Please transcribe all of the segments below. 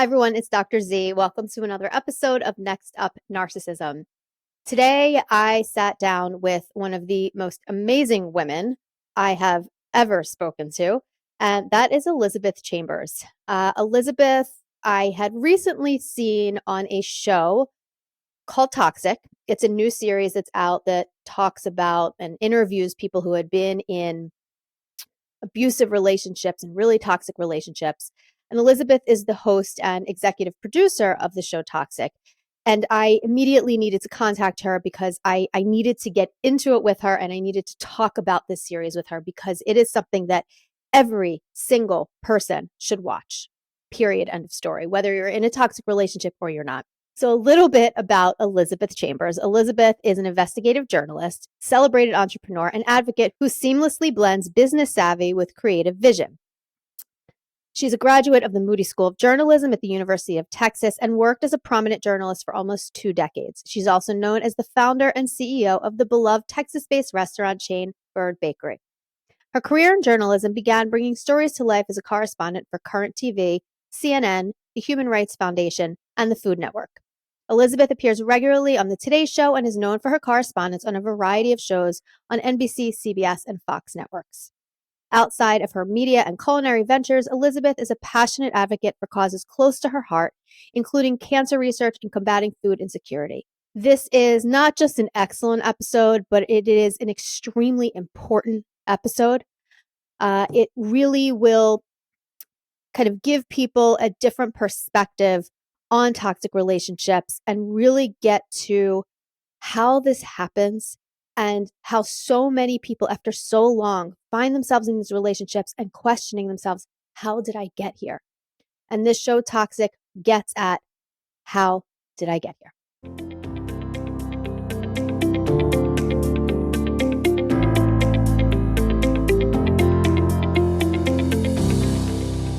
Hi, everyone. It's Dr. Z. Welcome to another episode of Next Up Narcissism. Today, I sat down with one of the most amazing women I have ever spoken to, and that is Elizabeth Chambers. Elizabeth, I had recently seen on a show called Toxic. It's a new series that's out that talks about and interviews people who had been in abusive relationships and really toxic relationships. And Elizabeth is the host and executive producer of the show Toxic. And I immediately needed to contact her because I needed to get into it with her and I needed to talk about this series with her because it is something that every single person should watch. Period. End of story. Whether you're in a toxic relationship or you're not. So, a little bit about Elizabeth Chambers. Elizabeth is an investigative journalist, celebrated entrepreneur, and advocate who seamlessly blends business savvy with creative vision. She's a graduate of the Moody School of Journalism at the University of Texas and worked as a prominent journalist for almost 2 decades. She's also known as the founder and CEO of the beloved Texas-based restaurant chain Bird Bakery. Her career in journalism began bringing stories to life as a correspondent for Current TV, CNN, the Human Rights Foundation, and the Food Network. Elizabeth appears regularly on The Today Show and is known for her correspondence on a variety of shows on NBC, CBS, and Fox networks. Outside of her media and culinary ventures, Elizabeth is a passionate advocate for causes close to her heart, including cancer research and combating food insecurity. This is not just an excellent episode, but it is an extremely important episode. It really will kind of give people a different perspective on toxic relationships and really get to how this happens and how so many people after so long find themselves in these relationships and questioning themselves, how did I get here? And this show Toxic gets at how did I get here?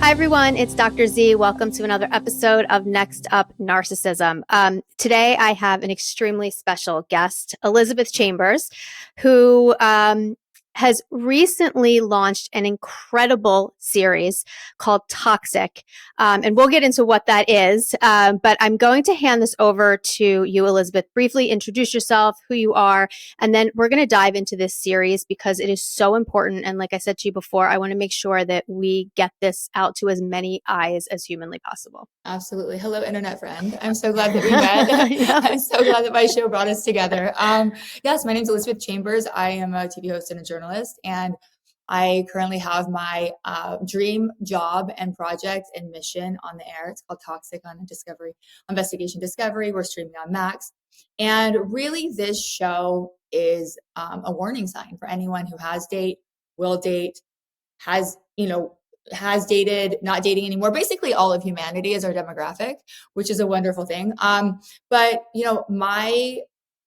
Hi, everyone. It's Dr. Z. Welcome to another episode of Next Up Narcissism. Today, I have an extremely special guest, Elizabeth Chambers, who has recently launched an incredible series called Toxic. And we'll get into what that is. But I'm going to hand this over to you, Elizabeth. Briefly introduce yourself, who you are, and then we're going to dive into this series because it is so important. And like I said to you before, I want to make sure that we get this out to as many eyes as humanly possible. Absolutely. Hello, internet friend. I'm so glad that we met. Yeah. I'm so glad that my show brought us together. Yes, my name is Elizabeth Chambers. I am a TV host and a journalist, and I currently have my dream job and project and mission on the air. It's called Toxic on Discovery, Investigation Discovery. We're streaming on Max. And really, this show is a warning sign for anyone who has will date, has dated, not dating anymore. Basically, all of humanity is our demographic, which is a wonderful thing. But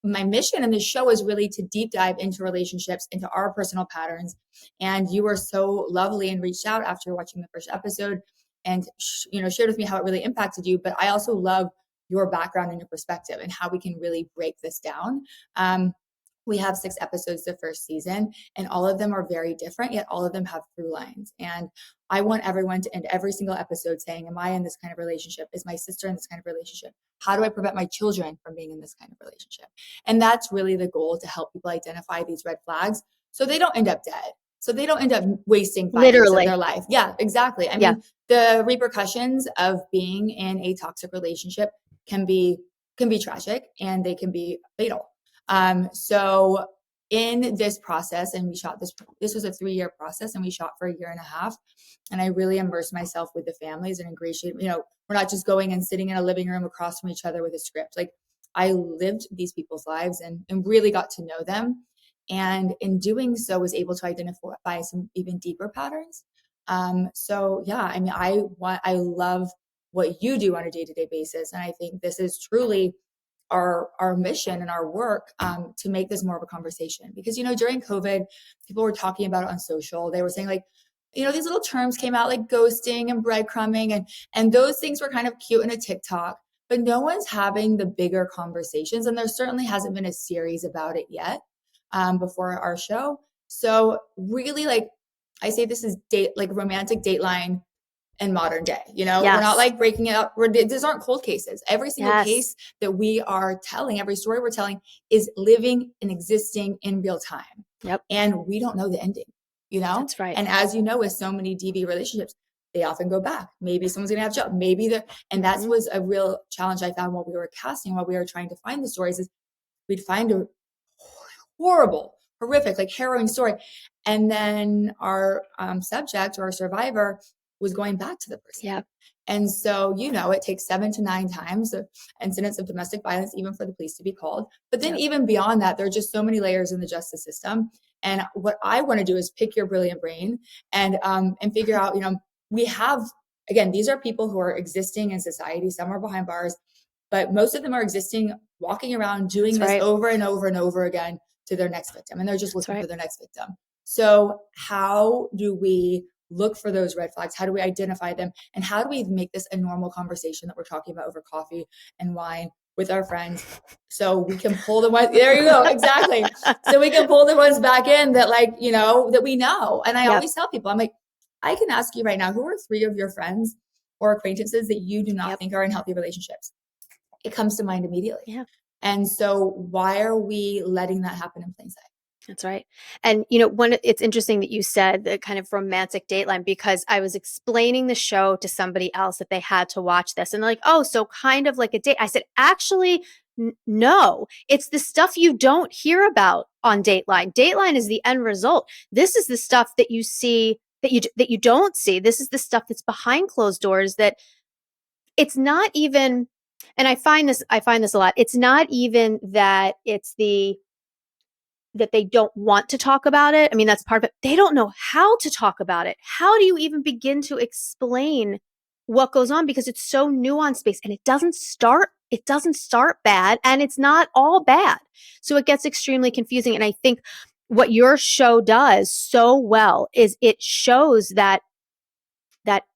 my mission in this show is really to deep dive into relationships, into our personal patterns. And you were so lovely and reached out after watching the first episode and shared with me how it really impacted you. But I also love your background and your perspective and how we can really break this down. We have 6 episodes the first season, and all of them are very different, yet all of them have through lines. And I want everyone to end every single episode saying, am I in this kind of relationship? Is my sister in this kind of relationship? How do I prevent my children from being in this kind of relationship? And that's really the goal, to help people identify these red flags so they don't end up dead. So they don't end up wasting 5 years of their life. Yeah, exactly. I mean, the repercussions of being in a toxic relationship can be tragic, and they can be fatal. So in this process, and we shot this was a 3-year process, and we shot for 1.5 years. And I really immersed myself with the families and ingratiated, we're not just going and sitting in a living room across from each other with a script. Like, I lived these people's lives and really got to know them. And in doing so, was able to identify some even deeper patterns. So yeah, I mean, I love what you do on a day-to-day basis. And I think this is truly our mission and our work to make this more of a conversation. Because, during COVID, people were talking about it on social. They were saying, like, these little terms came out like ghosting and breadcrumbing, and those things were kind of cute in a TikTok, but no one's having the bigger conversations. And there certainly hasn't been a series about it yet before our show. So really, like, I say this is romantic Dateline in modern day. We're not Yes. like breaking it up. These aren't cold cases. Every single Yes. case that we are telling, every story we're telling is living and existing in real time. Yep. And we don't know the ending, That's right. And as you know, with so many DV relationships, they often go back. Maybe someone's going to have a job. And that was a real challenge I found while we were casting, while we were trying to find the stories, is we'd find a horrible, horrific, like harrowing story. And then our subject or our survivor was going back to the person. Yeah. And so, it takes 7 to 9 times the incidents of domestic violence, even for the police to be called. But then even beyond that, there are just so many layers in the justice system. And what I want to do is pick your brilliant brain and figure out, we have, again, these are people who are existing in society. Some are behind bars, but most of them are existing, walking around, doing this over and over and over again to their next victim. And they're just looking for their next victim. So how do we look for those red flags? How do we identify them? And how do we make this a normal conversation that we're talking about over coffee and wine with our friends, so we can pull the ones, there you go, exactly. So we can pull the ones back in that, like, that we know. And I always tell people, I'm like, I can ask you right now, who are 3 of your friends or acquaintances that you do not think are in healthy relationships? It comes to mind immediately. Yeah. And so why are we letting that happen in plain sight? That's right. And, it's interesting that you said the kind of romantic dateline, because I was explaining the show to somebody else that they had to watch this. And they're like, oh, so kind of like a date. I said, actually, no, it's the stuff you don't hear about on Dateline. Dateline is the end result. This is the stuff that you see that you don't see. This is the stuff that's behind closed doors, that it's not even, and I find this a lot. It's not even that that they don't want to talk about it. I mean, that's part of it. They don't know how to talk about it. How do you even begin to explain what goes on? Because it's so nuanced based, and it doesn't start bad, and it's not all bad. So it gets extremely confusing. And I think what your show does so well is it shows that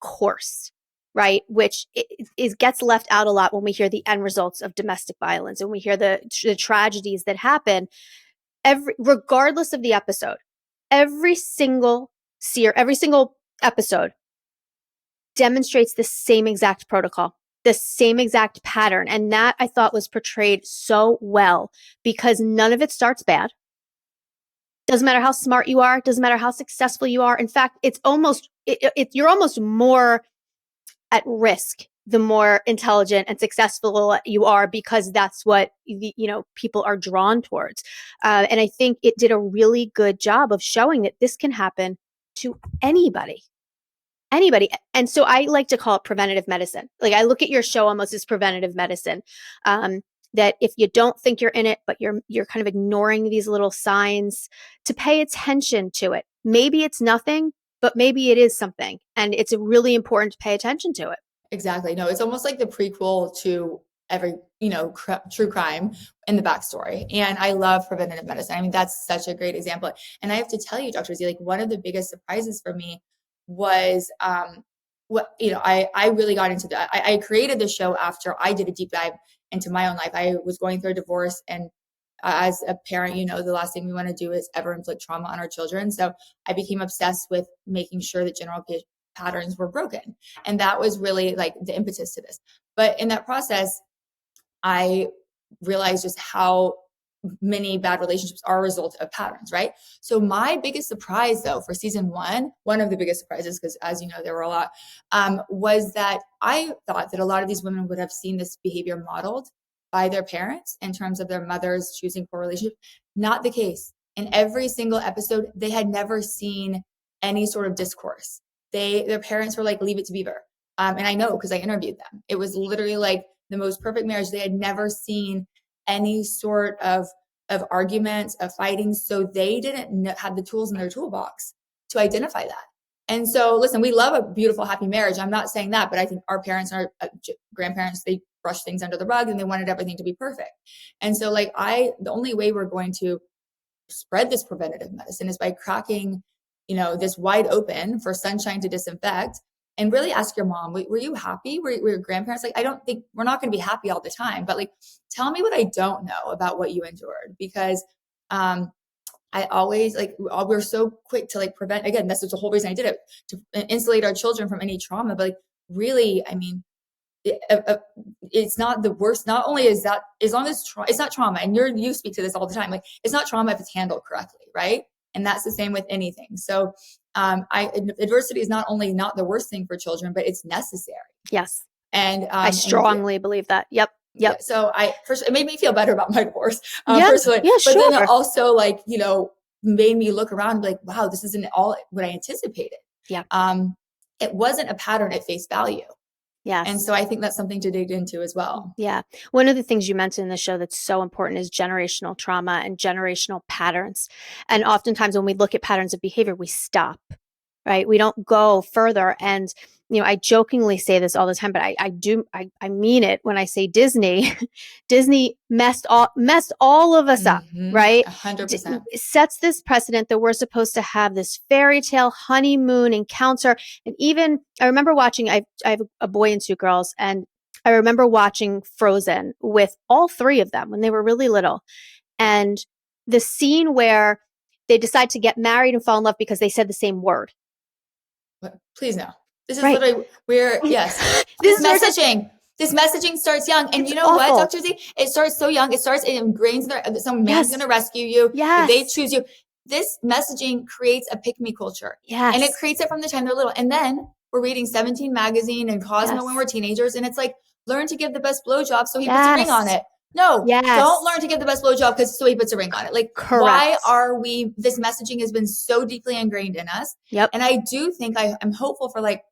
course, right? Which gets left out a lot when we hear the end results of domestic violence, and we hear the tragedies that happen. Regardless of the episode, every single episode demonstrates the same exact protocol, the same exact pattern. And that, I thought, was portrayed so well, because none of it starts bad. Doesn't matter how smart you are, doesn't matter how successful you are. In fact, you're almost more at risk the more intelligent and successful you are, because that's what people are drawn towards. And I think it did a really good job of showing that this can happen to anybody. And so I like to call it preventative medicine. Like, I look at your show almost as preventative medicine. That if you don't think you're in it, but you're kind of ignoring these little signs, to pay attention to it. Maybe it's nothing, but maybe it is something. And it's really important to pay attention to it. Exactly. No, it's almost like the prequel to every, true crime in the backstory. And I love preventative medicine. I mean, that's such a great example. And I have to tell you, Dr. Z, like, one of the biggest surprises for me was, I really got into that. I created the show after I did a deep dive into my own life. I was going through a divorce, and as a parent, the last thing we want to do is ever inflict trauma on our children. So I became obsessed with making sure that general patterns were broken. And that was really like the impetus to this. But in that process, I realized just how many bad relationships are a result of patterns, right? So my biggest surprise, though, for season one of the biggest surprises, because as you know, there were a lot, was that I thought that a lot of these women would have seen this behavior modeled by their parents in terms of their mothers choosing poor relationships. Not the case. In every single episode, they had never seen any sort of discourse. Their parents were like, leave it to Beaver. And I know, because I interviewed them. It was literally like the most perfect marriage. They had never seen any sort of arguments, of fighting. So they didn't have the tools in their toolbox to identify that. And so, listen, we love a beautiful, happy marriage. I'm not saying that, but I think our parents and our grandparents, they brushed things under the rug and they wanted everything to be perfect. And so, like, the only way we're going to spread this preventative medicine is by cracking, this wide open for sunshine to disinfect. And really ask your mom, were you happy? Were your grandparents like, I don't think we're not going to be happy all the time, but like, tell me what I don't know about what you endured, because I always like, we're so quick to like prevent, again, that's the whole reason I did it, to insulate our children from any trauma. But like, really, I mean, it's not the worst. Not only is that, as long as it's not trauma, and you speak to this all the time, like it's not trauma if it's handled correctly, right? And that's the same with anything. So adversity is not only not the worst thing for children, but it's necessary. Yes. And I strongly believe that. Yep. yeah, so first it made me feel better about my divorce, Yeah. personally. Yeah, But then sure. it also, like, made me look around and be like, wow, this isn't all what I anticipated. Yeah. It wasn't a pattern at face value. Yes. And so I think that's something to dig into as well. Yeah. One of the things you mentioned in the show that's so important is generational trauma and generational patterns. And oftentimes when we look at patterns of behavior, we stop, right? We don't go further. And, I jokingly say this all the time, but I mean it when I say Disney. Disney messed all of us up, right? 100%. Sets this precedent that we're supposed to have this fairy tale honeymoon encounter. And even I remember watching, I have a boy and two girls, and I remember watching Frozen with all three of them when they were really little. And the scene where they decide to get married and fall in love because they said the same word. Please no. This is right. literally where, yes, this messaging starts young. And it's you know awful. what, Dr. Z? It starts so young. It ingrains in some man's going to rescue you. Yes. If they choose you. This messaging creates a pick-me culture. Yes. And it creates it from the time they're little. And then we're reading 17 magazine and Cosmo when we're teenagers. And it's like, learn to give the best blowjob so he puts a ring on it. No, don't learn to give the best blowjob so he puts a ring on it. Like, why are this messaging has been so deeply ingrained in us. Yep. And I do think I'm hopeful for like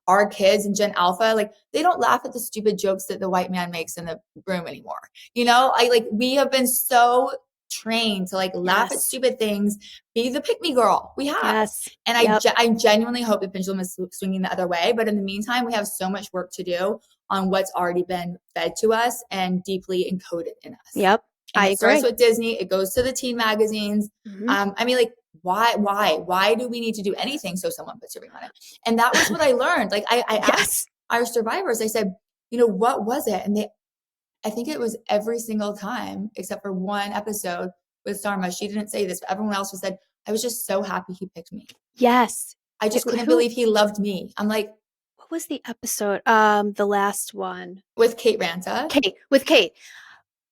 our kids and Gen Alpha, like they don't laugh at the stupid jokes that the white man makes in the room anymore. We have been so trained to like laugh at stupid things, be the pick me girl. We have. Yes. And I genuinely hope the pendulum is swinging the other way. But in the meantime, we have so much work to do on what's already been fed to us and deeply encoded in us. Yep. And it starts with Disney. It goes to the teen magazines. I mean, like, why do we need to do anything so someone puts a ring on it? And that was what I learned. Like I asked our survivors, I said, what was it? And I think it was every single time except for one episode with Sarma. She didn't say this, but everyone else said, I was just so happy he picked me. Yes. I just couldn't believe he loved me. I'm like, what was the episode? The last one with Kate Ranta. With Kate.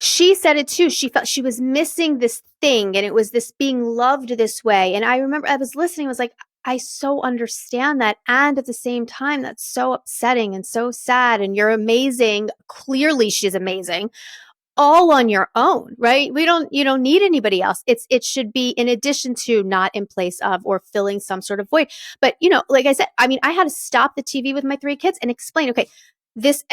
She said it too. She felt she was missing this thing, and it was this being loved this way. And I remember I was listening, I was like, I so understand that. And at the same time, that's so upsetting and so sad. And you're amazing. Clearly she's amazing. All on your own, right? You don't need anybody else. It should be in addition to, not in place of, or filling some sort of void. But, like I said, I mean, I had to stop the TV with my three kids and explain, okay, this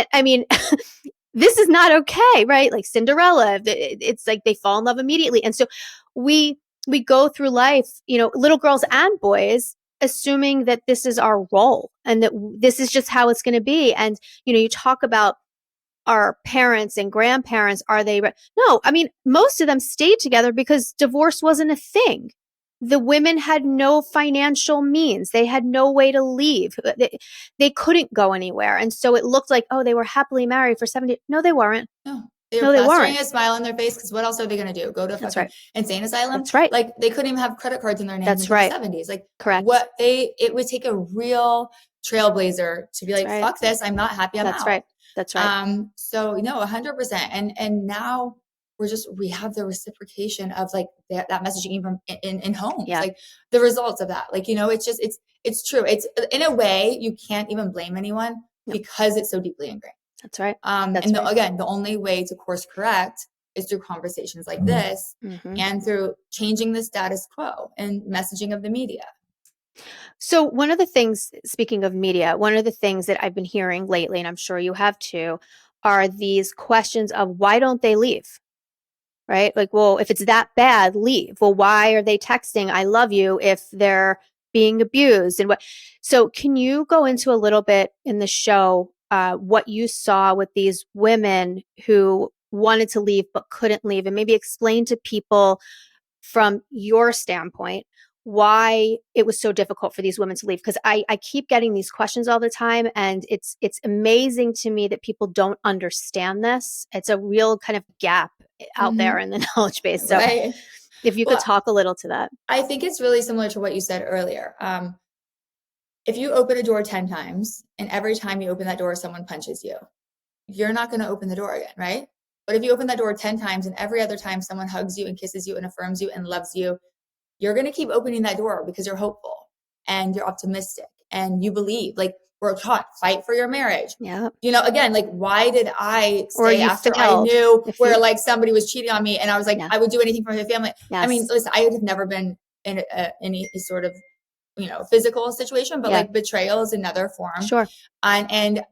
is not okay, right? Like Cinderella, it's like they fall in love immediately. And so we go through life, little girls and boys, assuming that this is our role and that this is just how it's going to be. And, you talk about our parents and grandparents, no, I mean, most of them stayed together because divorce wasn't a thing. The women had no financial means. They had no way to leave. They couldn't go anywhere. And so it looked like, they were happily married for 70. No, they weren't. No. They were plastering a smile on their face because what else are they going to do? Go to a fucking insane asylum? That's right. Like they couldn't even have credit cards in their names That's until right. the 70s. Like correct. It would take a real trailblazer to be like, fuck this. I'm not happy. I'm out. That's right. So 100%. And now we have the reciprocation of like that messaging even in homes, like the results of that. Like, it's true. It's in a way you can't even blame anyone because it's so deeply ingrained. That's right. Again, the only way to course correct is through conversations like this and through changing the status quo and messaging of the media. So one of the things, speaking of media, one of the things that I've been hearing lately, and I'm sure you have too, are these questions of why don't they leave? Right? Like, well, if it's that bad, leave. Well, why are they texting I love you if they're being abused? And what? So can you go into a little bit in the show what you saw with these women who wanted to leave but couldn't leave, and maybe explain to people from your standpoint why it was so difficult for these women to leave? Because I keep getting these questions all the time, and it's amazing to me that people don't understand this. It's a real kind of gap out there in the knowledge base. So If you could Well, talk a little to that. I think it's really similar to what you said earlier. If you open a door 10 times and every time you open that door, someone punches you, you're not going to open the door again, right? But if you open that door 10 times and every other time someone hugs you and kisses you and affirms you and loves you, you're going to keep opening that door because you're hopeful and you're optimistic and you believe. Like, we're taught, fight for your marriage. Yeah. You know, again, like, why did I Or stay you after I failed. knew If where you, like somebody was cheating on me and I was like, Yeah. I would do anything for my family. I mean, yes. listen, I have never been in any sort of, physical situation, but Yeah. like betrayal is another form. Sure. And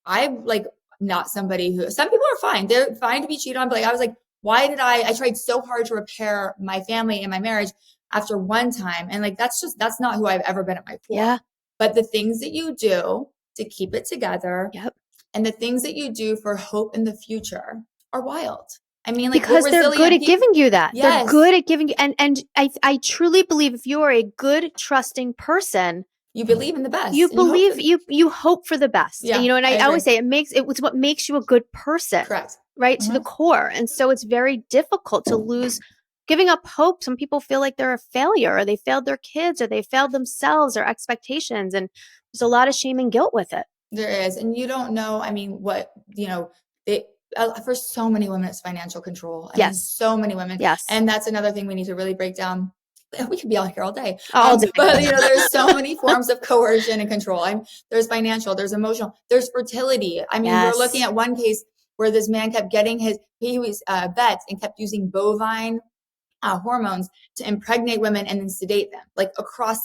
I'm like not somebody who, some people are fine. They're fine to be cheated on. But like, I was like, why did I tried so hard to repair my family and my marriage after one time. And like, that's not who I've ever been at my core. Yeah. But the things that you do to keep it together Yep. and the things that you do for hope in the future are wild. I mean, like, because they're good at giving you that. Yes. They're good at giving you, and I truly believe if you are a good, trusting person, you believe in the best. You believe you hope for the best. Yeah, and I always say it's what makes you a good person. Correct. Right? To the core. And so it's very difficult to lose giving up hope. Some people feel like they're a failure, or they failed their kids, or they failed themselves, or expectations. And there's a lot of shame and guilt with it. There is. And you don't know, I mean, what, for so many women, it's financial control. I mean, so many women. Yes. And that's another thing we need to really break down. We could be out here all day. All day. But there's so many forms of coercion and control. There's financial, there's emotional, there's fertility. I mean, we're looking at one case where this man kept getting he was vet and kept using bovine hormones to impregnate women and then sedate them, like across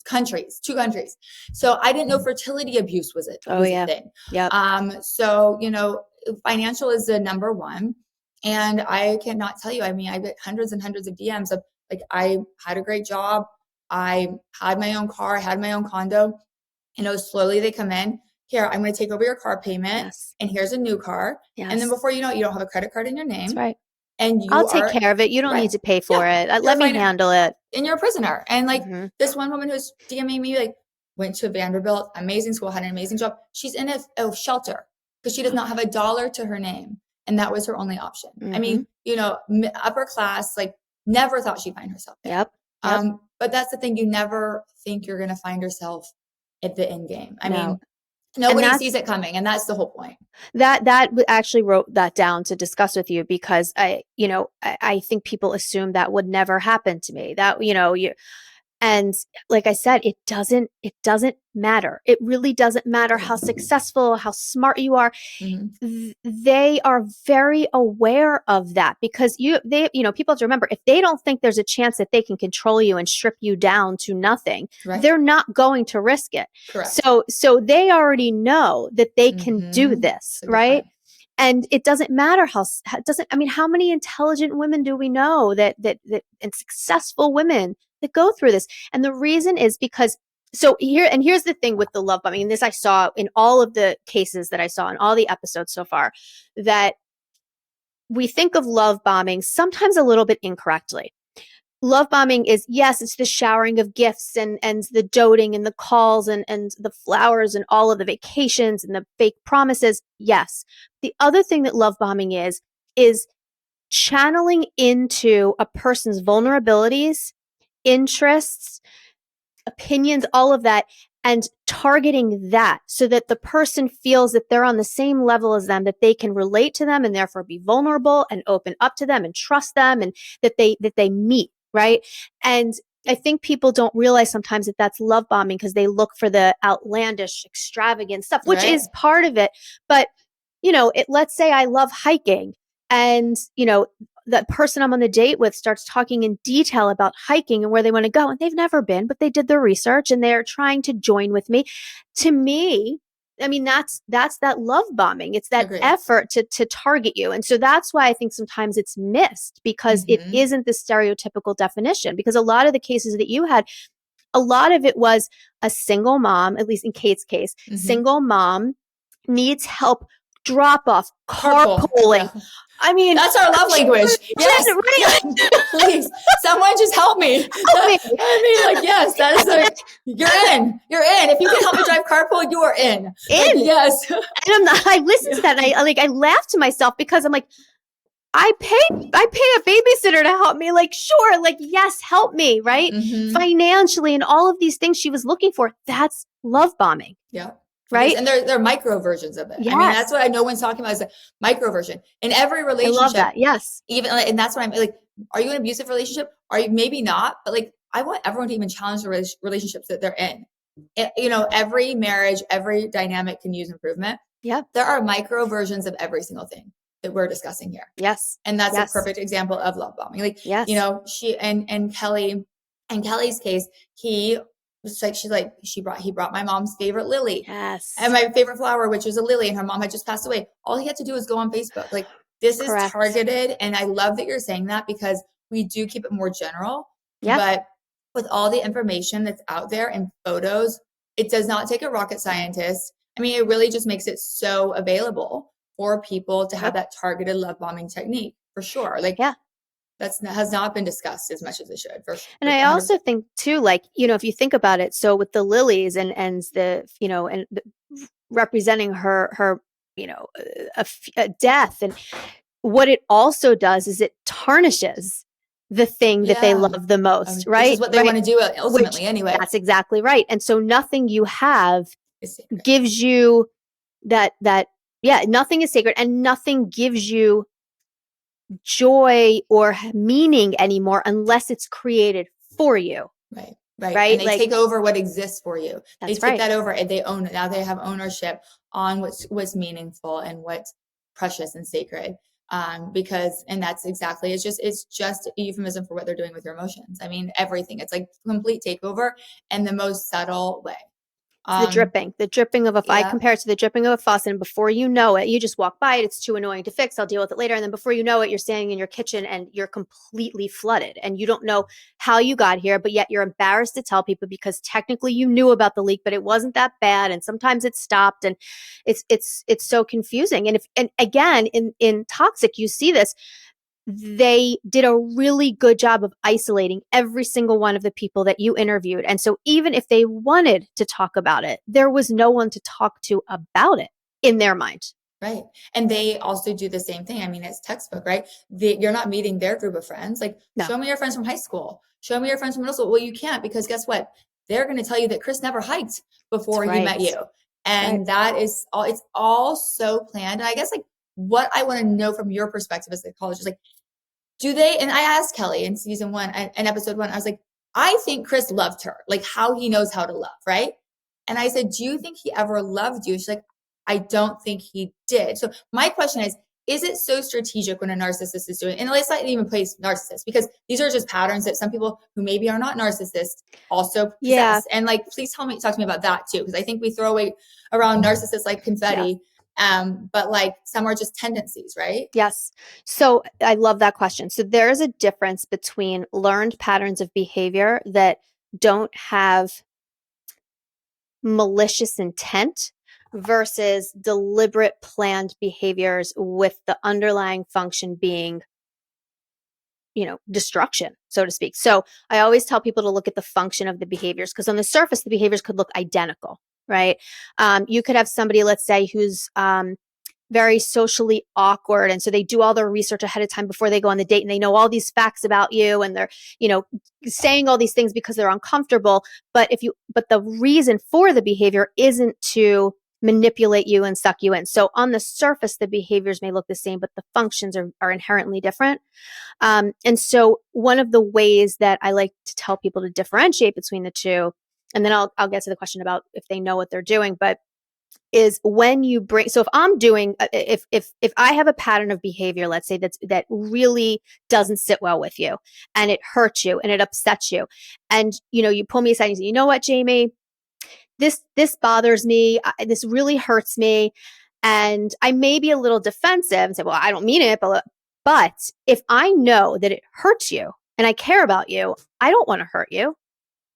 countries, 2 countries. So I didn't know fertility abuse was a thing. Yeah. So, financial is the number one. And I cannot tell you, I mean, I get hundreds and hundreds of DMs of like, I had a great job. I had my own car. I had my own condo. Slowly they come in. Here, I'm going to take over your car payment. Yes. And here's a new car. Yes. And then before you know it, you don't have a credit card in your name. That's right. And I'll take care of it. You don't need to pay for it. Let me handle it. And you're a prisoner. And like this one woman who's DMing me, like, went to Vanderbilt, amazing school, had an amazing job. She's in a shelter because she does not have $1 to her name. And that was her only option. I mean, upper class, like, never thought she'd find herself there. Yep. But that's the thing. You never think you're going to find yourself at the end game. I mean, nobody sees it coming. And that's the whole point. That actually wrote that down to discuss with you because I think people assume that would never happen to me. That, and like I said, it doesn't matter. It really doesn't matter how successful, how smart you are. They are very aware of that because people have to remember, if they don't think there's a chance that they can control you and strip you down to nothing, they're not going to risk it. Correct. So they already know that they can do this, right? And it doesn't matter how many intelligent women do we know that and successful women that go through this? And the reason is because here's the thing with the love bombing, and this I saw in all of the cases that I saw in all the episodes so far, that we think of love bombing sometimes a little bit incorrectly. Love bombing is, yes, it's the showering of gifts and the doting and the calls and the flowers and all of the vacations and the fake promises. Yes. The other thing that love bombing is channeling into a person's vulnerabilities, interests, opinions, all of that, and targeting that so that the person feels that they're on the same level as them, that they can relate to them and therefore be vulnerable and open up to them and trust them, and that they meet. Right. And I think people don't realize sometimes that that's love bombing because they look for the outlandish, extravagant stuff, which is part of it. But, let's say I love hiking and, that person I'm on the date with starts talking in detail about hiking and where they want to go. And they've never been, but they did their research and they're trying to join with me. To me, I mean, that's that love bombing. It's that effort to target you. And so that's why I think sometimes it's missed because it isn't the stereotypical definition. Because a lot of the cases that you had, a lot of it was a single mom, at least in Kate's case, single mom needs help, drop off, carpooling. Yeah. I mean, that's our love language. Yes, right? Please, someone just help me. I mean, like, yes, that is you're in. If you can help me drive carpool, you are in. Like, yes. And I listened to that and I laughed to myself because I'm like, I pay a babysitter to help me. Like, sure, like, yes, help me, right? Financially and all of these things she was looking for. That's love bombing. Yeah. Right. And there are micro versions of it. Yes. I mean, that's what I know when talking about is a micro version in every relationship. I love that. Yes. Even, and that's what I'm like, are you in an abusive relationship? Are you? Maybe not, but like, I want everyone to even challenge the relationships that they're in. You know, every marriage, every dynamic can use improvement. Yeah. There are micro versions of every single thing that we're discussing here. Yes. And that's a perfect example of love bombing. Like, yes. You know, she and Kelly, in Kelly's case, he was like, he brought my mom's favorite lily. Yes. And my favorite flower, which was a lily, and her mom had just passed away. All he had to do was go on Facebook. Like, this is targeted. And I love that you're saying that, because we do keep it more general. Yeah. But with all the information that's out there and photos, it does not take a rocket scientist. I mean, it really just makes it so available for people to have that targeted love bombing technique, for sure. Like, has not been discussed as much as it should. And I also think too, like, you know, if you think about it, so with the lilies and the, you know, and representing her, you know, a death, and what it also does is it tarnishes the thing that they love the most, right? Which is what they want to do ultimately anyway. That's exactly right. And so nothing you have gives you that, nothing is sacred, and nothing gives you joy or meaning anymore unless it's created for you. Right. And they take over what exists for you. They take that over and they own it. Now they have ownership on what's meaningful and what's precious and sacred. And that's exactly, it's just a euphemism for what they're doing with your emotions. I mean, everything. It's like complete takeover in the most subtle way. The dripping of I compare it to the dripping of a faucet, and before you know it, you just walk by it. It's too annoying to fix. I'll deal with it later. And then before you know it, you're standing in your kitchen and you're completely flooded, and you don't know how you got here, but yet you're embarrassed to tell people because technically you knew about the leak, but it wasn't that bad. And sometimes it stopped, and it's so confusing. And again, in toxic, you see this. They did a really good job of isolating every single one of the people that you interviewed. And so even if they wanted to talk about it, there was no one to talk to about it in their mind. Right. And they also do the same thing. I mean, it's textbook, right? You're not meeting their group of friends. Like, show me your friends from high school. Show me your friends from middle school. Well, you can't, because guess what? They're going to tell you that Chris never hiked before he met you. And that is all, it's all so planned. And I guess, like, what I want to know from your perspective as a psychologist is, like, do they, and I asked Kelly in season 1 and episode 1, I was like, I think Chris loved her, like how he knows how to love, right? And I said, do you think he ever loved you? She's like, I don't think he did. So my question is it so strategic when a narcissist is doing, and let's not even place narcissists, because these are just patterns that some people who maybe are not narcissists also possess. And like, please talk to me about that too, because I think we throw away around narcissists like confetti. But like, some are just tendencies, right? Yes. So I love that question. So there is a difference between learned patterns of behavior that don't have malicious intent versus deliberate planned behaviors with the underlying function being, you know, destruction, so to speak. So I always tell people to look at the function of the behaviors, because on the surface, the behaviors could look identical, right? You could have somebody, let's say, who's very socially awkward, and so they do all their research ahead of time before they go on the date, and they know all these facts about you, and they're, you know, saying all these things because they're uncomfortable. But the reason for the behavior isn't to manipulate you and suck you in. So on the surface, the behaviors may look the same, but the functions are inherently different. And so one of the ways that I like to tell people to differentiate between the two, and then I'll get to the question about if they know what they're doing, but is when you bring, so if I'm doing, if I have a pattern of behavior, let's say that really doesn't sit well with you, and it hurts you and it upsets you, and, you know, you pull me aside and you say, you know what, Jaime, this bothers me. This really hurts me. And I may be a little defensive and say, well, I don't mean it, but if I know that it hurts you and I care about you, I don't want to hurt you.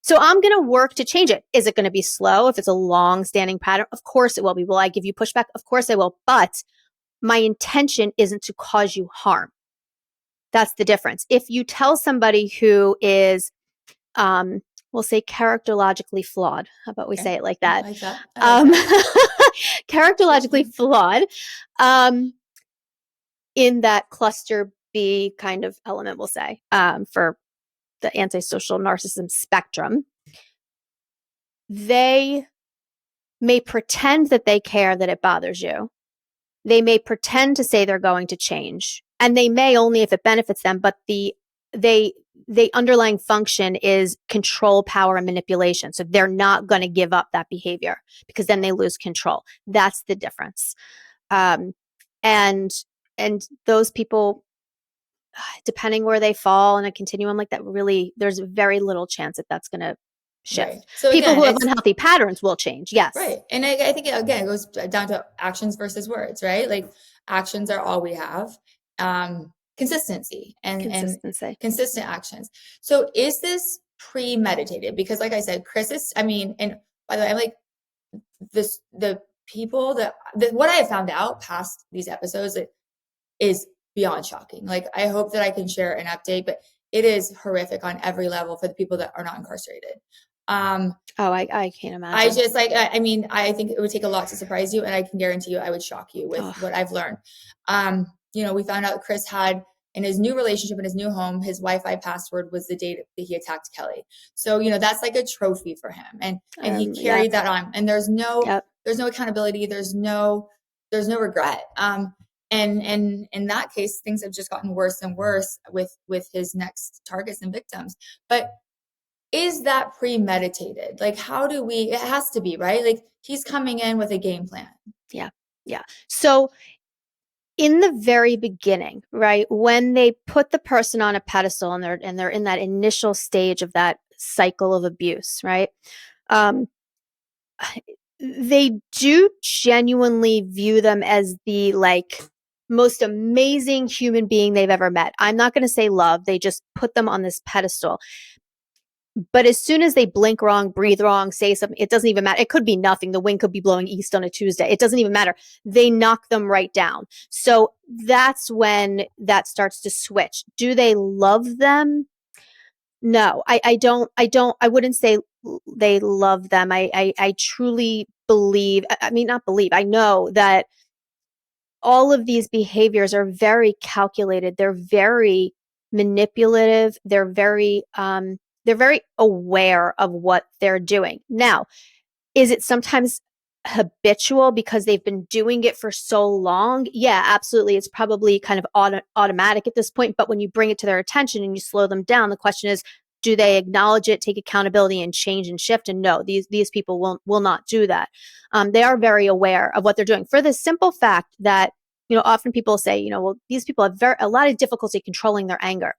So I'm going to work to change it. Is it going to be slow? If it's a long standing pattern, of course it will be. Will I give you pushback? Of course I will. But my intention isn't to cause you harm. That's the difference. If you tell somebody who is, we'll say, characterologically flawed. How about we say it like that? Characterologically flawed. in that cluster B kind of element, we'll say, for the antisocial narcissism spectrum, they may pretend that they care, that it bothers you. They may pretend to say they're going to change, and they may only if it benefits them, but the underlying function is control, power, and manipulation. So they're not going to give up that behavior because then they lose control. That's the difference. Um, and and those people, depending where they fall in a continuum like that, really, there's very little chance that that's going to shift. Right. So People again, who have it's unhealthy patterns will change. Yes. right. And I think, again, it goes down to actions versus words, right? Like actions are all we have. Consistency and Consistency. consistent actions. So is this premeditated? Because like I said, Chris is, I mean, and by the way, I'm like the people that what I have found out past these episodes is beyond shocking. Like I hope that I can share an update, but it is horrific on every level for the people that are not incarcerated. Oh, I can't I imagine. just like, I mean, I think it would take a lot to surprise you, and I can guarantee you I would shock you with Oh, what I've learned. We found out Chris had in his new relationship, in his new home, his Wi-Fi password was the date that he attacked Kelly. So, that's like a trophy for him. And he yeah, carried that on. And there's yep. no accountability, there's no regret. And in that case, things have just gotten worse and worse with his next targets and victims. But is that premeditated? Like, how do we, it has to be, right? Like he's coming in with a game plan. Yeah. Yeah. So in the very beginning, right, when they put the person on a pedestal and they're in that initial stage of that cycle of abuse, right? Um, they do genuinely view them as the like most amazing human being they've ever met. I'm not going to say love, they just put them on this pedestal. But as soon as they blink wrong, breathe wrong, say something, it doesn't even matter. It could be nothing. The wind could be blowing east on a Tuesday. It doesn't even matter. They knock them right down. So that's when that starts to switch. Do they love them? No, I wouldn't say they love them. I truly believe, I mean, not believe, I know that all of these behaviors are very calculated. They're very manipulative. They're very aware of what they're doing. Now, is it sometimes habitual because they've been doing it for so long? Yeah, absolutely. It's probably kind of automatic at this point. But when you bring it to their attention and you slow them down, the question is, do they acknowledge it, take accountability, and change and shift? And no, these people will not do that. They are very aware of what they're doing for the simple fact that often people say, well, these people have a lot of difficulty controlling their anger.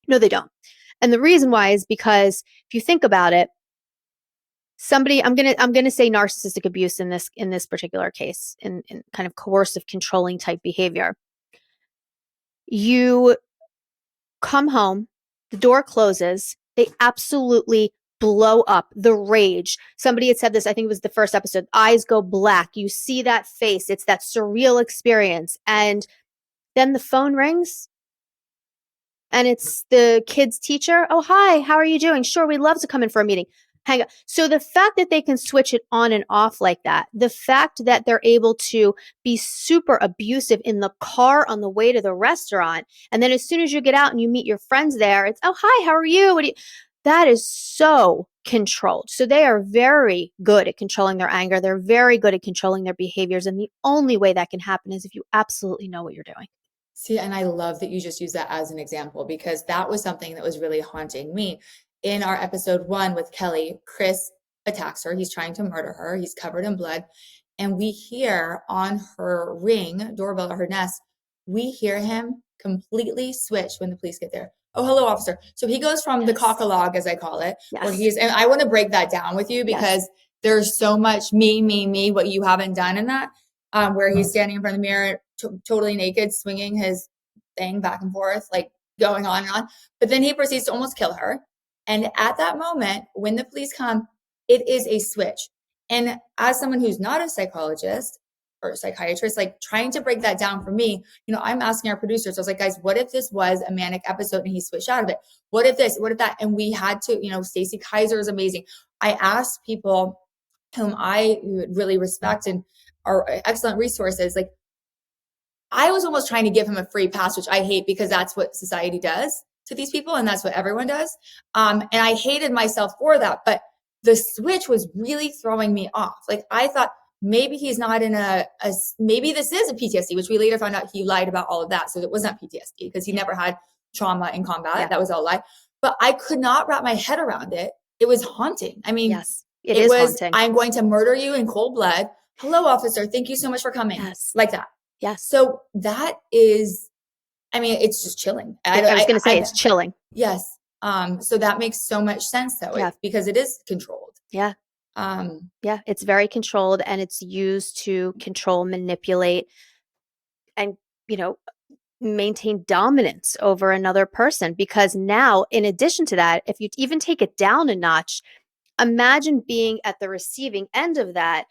No, they don't. And the reason why is because if you think about it, somebody, I'm gonna say narcissistic abuse in this particular case, in kind of coercive, controlling type behavior. You come home, the door closes, they absolutely blow up, the rage. Somebody had said this, I think it was the first episode, eyes go black, you see that face, it's that surreal experience. And then the phone rings and it's the kid's teacher. Oh, hi, how are you doing? Sure, we'd love to come in for a meeting. Hang on. So the fact that they can switch it on and off like that, the fact that they're able to be super abusive in the car on the way to the restaurant, and then as soon as you get out and you meet your friends there, it's, oh, hi, how are you? What do you? That is so controlled. So they are very good at controlling their anger. They're very good at controlling their behaviors. And the only way that can happen is if you absolutely know what you're doing. See, and I love that you just use that as an example because that was something that was really haunting me. In our episode 1 with Kelly, Chris attacks her. He's trying to murder her. He's covered in blood. And we hear on her ring, doorbell at her nest, we hear him completely switch when the police get there. Oh, hello, officer. So he goes from the cockalogue, as I call it, where Yes. and I want to break that down with you because there's so much me, what you haven't done in that, where he's standing in front of the mirror, totally naked, swinging his thing back and forth, like going on and on. But then he proceeds to almost kill her. And at that moment, when the police come, it is a switch. And as someone who's not a psychologist or a psychiatrist, like trying to break that down for me, I'm asking our producers, I was like, guys, what if this was a manic episode and he switched out of it? What if this? What if that? And we had to, Stacey Kaiser is amazing. I asked people whom I really respect and are excellent resources, like, I was almost trying to give him a free pass, which I hate because that's what society does to these people. And that's what everyone does. And I hated myself for that. But the switch was really throwing me off. Like I thought maybe he's not in maybe this is a PTSD, which we later found out he lied about all of that. So it was not PTSD because he never had trauma in combat. Yeah. That was all a lie. But I could not wrap my head around it. It was haunting. I mean, Yes, it it is was, haunting. I'm going to murder you in cold blood. Hello, officer. Thank you so much for coming. Yes. Like that. Yes. So that is, I mean, it's just chilling. I was going to say it's chilling. Yes. So that makes so much sense though, Yeah. because it is controlled. Yeah. Yeah, it's very controlled, and it's used to control, manipulate, and, you know, maintain dominance over another person. Because now, in addition to that, if you even take it down a notch, imagine being at the receiving end of that.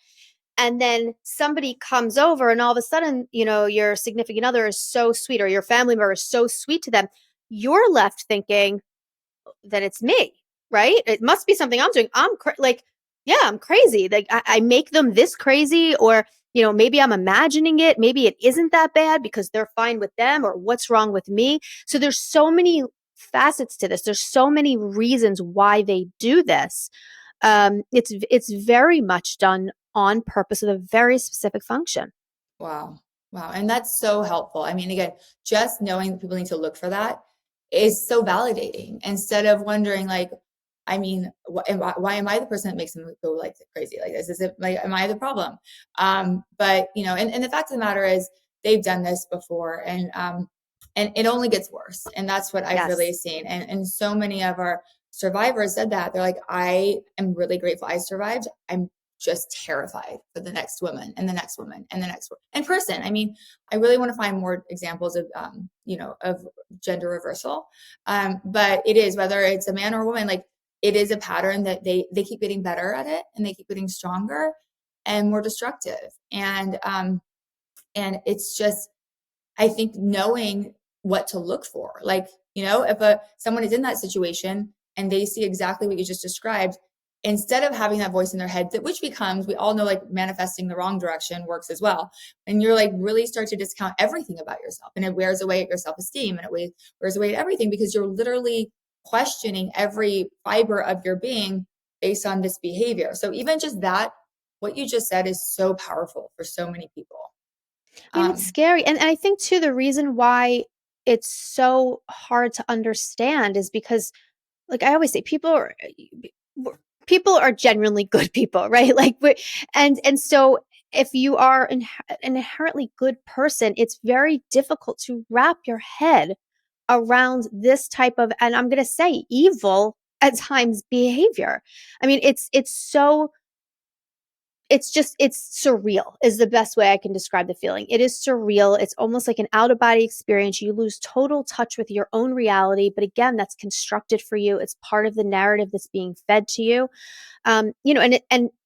And then somebody comes over, and all of a sudden, your significant other is so sweet, or your family member is so sweet to them. You're left thinking that it's me, right? It must be something I'm doing. Yeah, I'm crazy. Like I make them this crazy, or maybe I'm imagining it. Maybe it isn't that bad because they're fine with them, or what's wrong with me? So there's so many facets to this. There's so many reasons why they do this. It's very much done on purpose with a very specific function. Wow. Wow. And that's so helpful. I mean, again, just knowing that people need to look for that is so validating instead of wondering like, I mean, why am I the person that makes them go like crazy like this? Is it like, am I the problem? But and the fact of the matter is they've done this before, and it only gets worse. And that's what I've really seen. And so many of our survivors said that. They're like, I am really grateful I survived. I'm just terrified for the next woman and the next woman and the next one in person. I mean, I really want to find more examples of, of gender reversal. But it is, whether it's a man or a woman, like it is a pattern that they keep getting better at it, and they keep getting stronger and more destructive. And it's just, I think, knowing what to look for, like, if someone is in that situation and they see exactly what you just described, instead of having that voice in their head, which becomes, we all know, like manifesting the wrong direction works as well. And you're like really start to discount everything about yourself, and it wears away at your self-esteem, and it wears away at everything, because you're literally questioning every fiber of your being based on this behavior. So even just that, what you just said is so powerful for so many people. I mean, it's scary. And I think too, the reason why it's so hard to understand is because, like I always say, people are genuinely good people, right? Like, and so if you are an inherently good person, it's very difficult to wrap your head around this type of, and I'm going to say, evil at times behavior. I mean, it's surreal is the best way I can describe the feeling. It is surreal. It's almost like an out of body experience. You lose total touch with your own reality. But again, that's constructed for you. It's part of the narrative that's being fed to you. And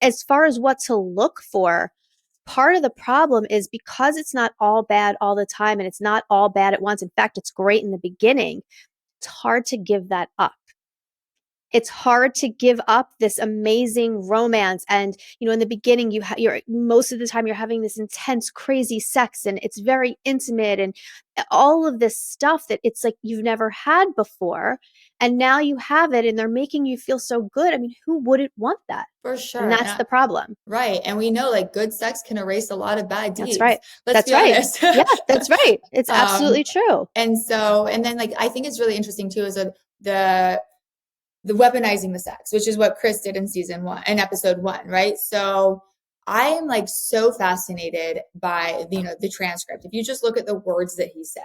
as far as what to look for, part of the problem is because it's not all bad all the time, and it's not all bad at once. In fact, it's great in the beginning. It's hard to give that up. It's hard to give up this amazing romance. And, in the beginning, you're most of the time you're having this intense, crazy sex, and it's very intimate, and all of this stuff that it's like you've never had before. And now you have it, and they're making you feel so good. I mean, who wouldn't want that? For sure. And that's the problem. Right. And we know like good sex can erase a lot of bad deeds. That's right. Let's be honest. Yeah, that's right. It's absolutely true. And then like, I think it's really interesting too, is the weaponizing the sex, which is what Chris did in in episode 1. Right. So I am like so fascinated by, the transcript. If you just look at the words that he said,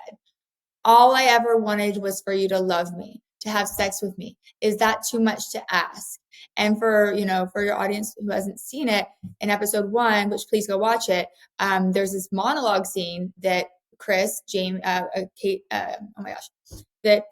all I ever wanted was for you to love me, to have sex with me. Is that too much to ask? And for your audience who hasn't seen it, in episode 1, which please go watch it, there's this monologue scene that Chris, James, Kate, oh my gosh, that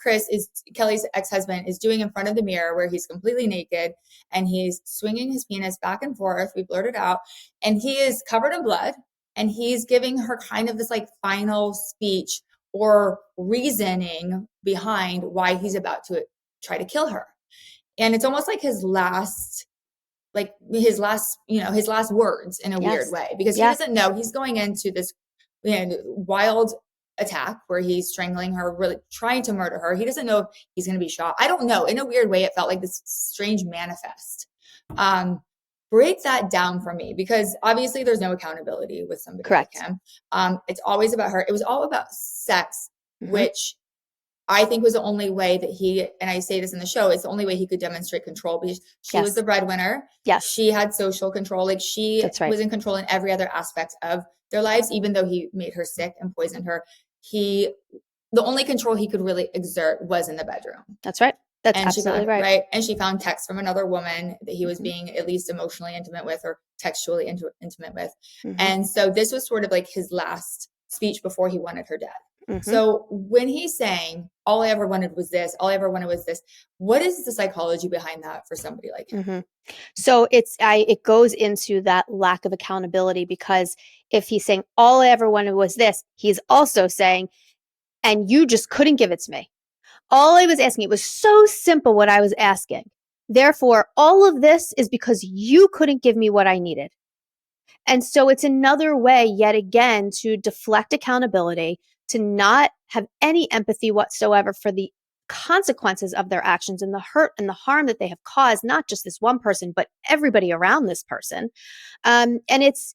Chris, is Kelly's ex-husband, is doing in front of the mirror, where he's completely naked and he's swinging his penis back and forth. We blurred it out, and he is covered in blood, and he's giving her kind of this like final speech or reasoning behind why he's about to try to kill her. And it's almost like his last words in a weird way, because he doesn't know he's going into this wild attack where he's strangling her, really trying to murder her. He doesn't know if he's going to be shot. I don't know. In a weird way, it felt like this strange manifest. Break that down for me, because obviously there's no accountability with somebody Correct. like him. It's always about her. It was all about sex, Mm-hmm. which I think was the only way that he, and I say this in the show, it's the only way he could demonstrate control, because she was the breadwinner. Yes. She had social control. Like she was in control in every other aspect of their lives, even though he made her sick and poisoned her. The only control he could really exert was in the bedroom. That's right. That's and absolutely found, right. And she found texts from another woman that he was being at least emotionally intimate with, or textually intimate with. Mm-hmm. And so this was sort of like his last speech before he wanted her dead. Mm-hmm. So when he's saying, all I ever wanted was this, all I ever wanted was this, what is the psychology behind that for somebody like him? Mm-hmm. So it goes into that lack of accountability, because if he's saying all I ever wanted was this, he's also saying, and you just couldn't give it to me. All I was asking, it was so simple what I was asking. Therefore, all of this is because you couldn't give me what I needed. And so it's another way, yet again, to deflect accountability, to not have any empathy whatsoever for the consequences of their actions and the hurt and the harm that they have caused, not just this one person, but everybody around this person. And it's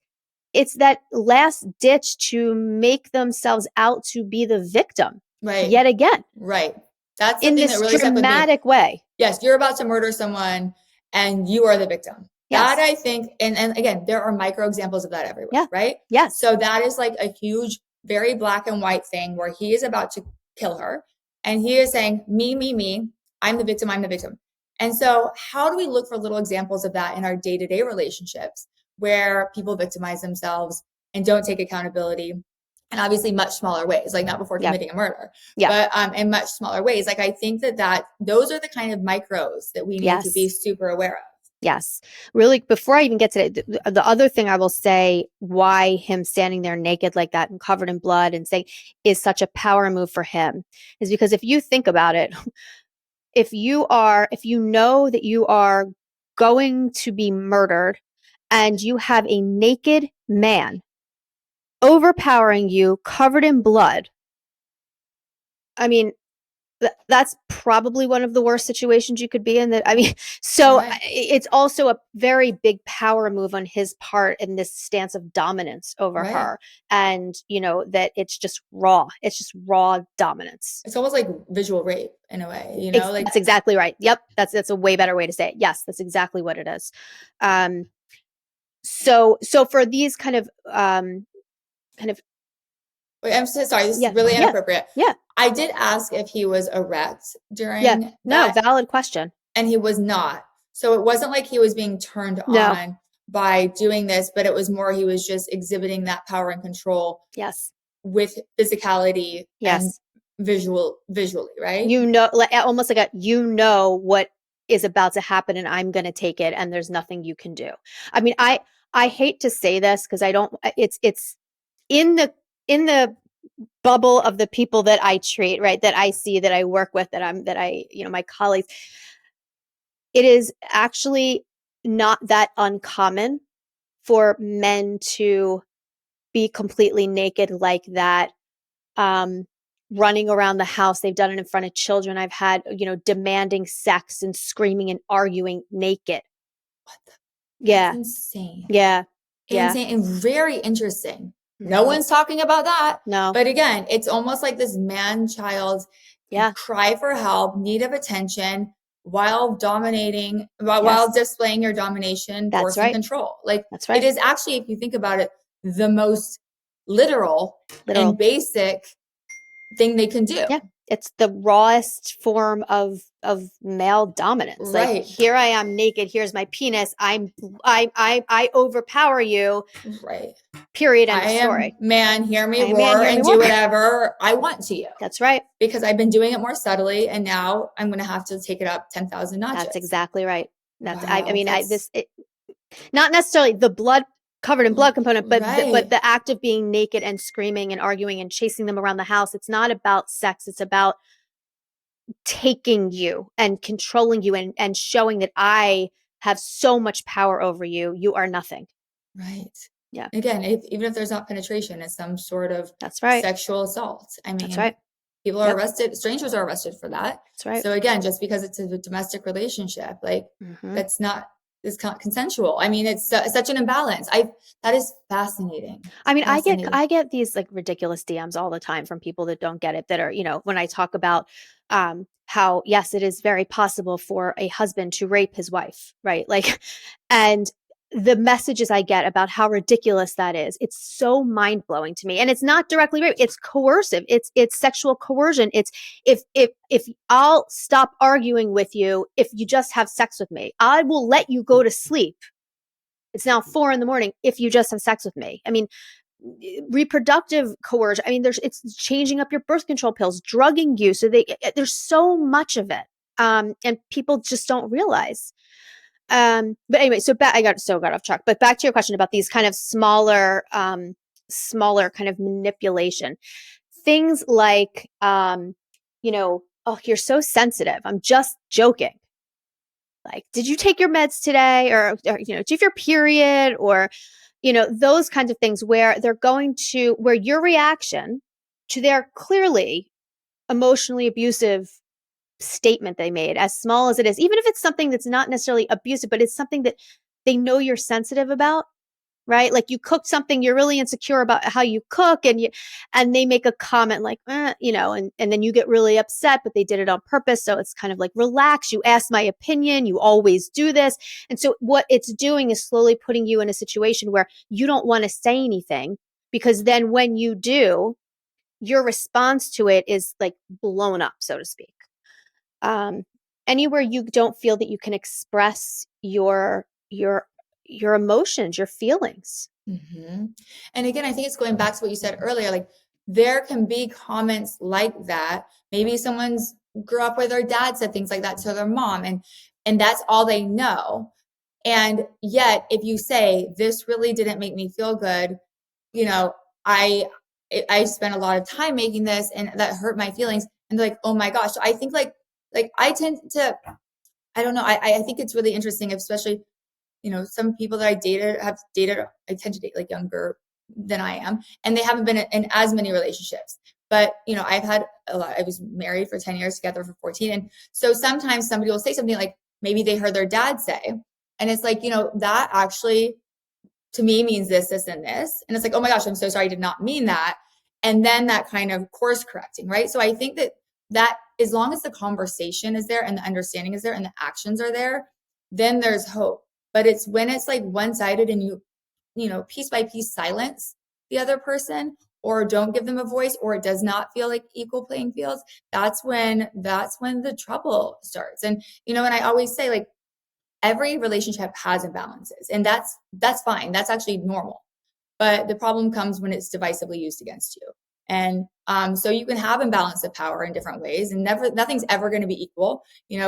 that last ditch to make themselves out to be the victim. Right. Yet again. Right. That's in this that really dramatic way. Yes, you're about to murder someone and you are the victim. Yes. That I think, and again, there are micro examples of that everywhere, right? Yes. So that is like a huge, very black and white thing where he is about to kill her and he is saying, me, I'm the victim, I'm the victim. And so how do we look for little examples of that in our day-to-day relationships where people victimize themselves and don't take accountability? And obviously much smaller ways, like not before committing a murder, but in much smaller ways. Like I think that those are the kind of micros that we need to be super aware of. Yes. Really, before I even get to it, the other thing I will say why him standing there naked like that and covered in blood and saying is such a power move for him is because if you think about it, if you know that you are going to be murdered and you have a naked man overpowering you, covered in blood, I mean, that's probably one of the worst situations you could be in. It's also a very big power move on his part in this stance of dominance over her. And, that it's just raw. It's just raw dominance. It's almost like visual rape in a way, That's exactly right. Yep. That's a way better way to say it. Yes, that's exactly what it is. So for these Wait, I'm so sorry. This is really inappropriate. Yeah. I did ask if he was erect during that. No, valid question. And he was not. So it wasn't like he was being turned on by doing this, but it was more he was just exhibiting that power and control. Yes. With physicality and visually, right? Almost like what is about to happen and I'm going to take it and there's nothing you can do. I mean, I hate to say this because it's in the bubble of the people that I treat, right? That I see, that I work with, my colleagues. It is actually not that uncommon for men to be completely naked like that, running around the house. They've done it in front of children. I've had, demanding sex and screaming and arguing naked. What the? That's insane. Yeah. Insane and very interesting. No one's talking about that. No. But again, it's almost like this man-child cry for help, need of attention while dominating, while displaying your domination, force, and control. Like that's right. It is actually, if you think about it, the most literal. And basic thing they can do. Yeah. It's the rawest form of male dominance. Right. Like, here I am naked. Here's my penis. I overpower you. Right. Period. End of story. Man, hear me roar and do whatever I want to you. That's right. Because I've been doing it more subtly, and now I'm going to have to take it up 10,000 notches. That's exactly right. Not necessarily the blood covered in blood component, but the act of being naked and screaming and arguing and chasing them around the house. It's not about sex. It's about taking you and controlling you and showing that I have so much power over you. You are nothing. Right. Yeah. Again, even if there's not penetration, it's some sort of That's right. sexual assault. I That's mean, right. people are Yep. arrested, strangers are arrested for that. That's right. So again, just because it's a domestic relationship, like that's not, it's consensual. I mean, it's such an imbalance. That is fascinating. I mean, Fascinating. I get these like ridiculous DMs all the time from people that don't get it, that are, when I talk about how, yes, it is very possible for a husband to rape his wife, right? Like, and the messages I get about how ridiculous that is, it's so mind blowing to me. And it's not directly rape; it's coercive. It's sexual coercion. It's if I'll stop arguing with you if you just have sex with me, I will let you go to sleep. It's now 4 a.m. if you just have sex with me. I mean, reproductive coercion. I mean, it's changing up your birth control pills, drugging you. So there's so much of it. And people just don't realize. But anyway, so I got off track, but back to your question about these kind of smaller kind of manipulation things like, oh, you're so sensitive. I'm just joking. Like, did you take your meds today? Or do you have your period? Or, those kinds of things where where your reaction to their clearly emotionally abusive statement they made, as small as it is, even if it's something that's not necessarily abusive, but it's something that they know you're sensitive about, right? Like you cooked something, you're really insecure about how you cook, and they make a comment like, and then you get really upset, but they did it on purpose. So it's kind of like, relax, you asked my opinion, you always do this. And so what it's doing is slowly putting you in a situation where you don't want to say anything, because then when you do, your response to it is like blown up, so to speak. Anywhere you don't feel that you can express your emotions, your feelings. And again, I think it's going back to what you said earlier. Like there can be comments like that. Maybe someone's grew up where their dad said things like that to their mom, and that's all they know. And yet, if you say this really didn't make me feel good, I spent a lot of time making this, and that hurt my feelings. And they're like, oh my gosh. So I think like I tend to, I don't know. I think it's really interesting, especially some people that I tend to date like younger than I am, and they haven't been in as many relationships. But, I've had a lot. I was married for 10 years, together for 14. And so sometimes somebody will say something like maybe they heard their dad say, and it's like, that actually to me means this, this, and this. And it's like, oh my gosh, I'm so sorry. I did not mean that. And then that kind of course correcting, right? So I think that as long as the conversation is there and the understanding is there and the actions are there, then there's hope. But it's when it's like one-sided and you piece by piece silence the other person, or don't give them a voice, or it does not feel like equal playing fields, that's when the trouble starts. And and I always say, like, every relationship has imbalances, and that's fine. That's actually normal. But the problem comes when it's divisively used against you. And so you can have imbalance of power in different ways, and nothing's ever going to be equal.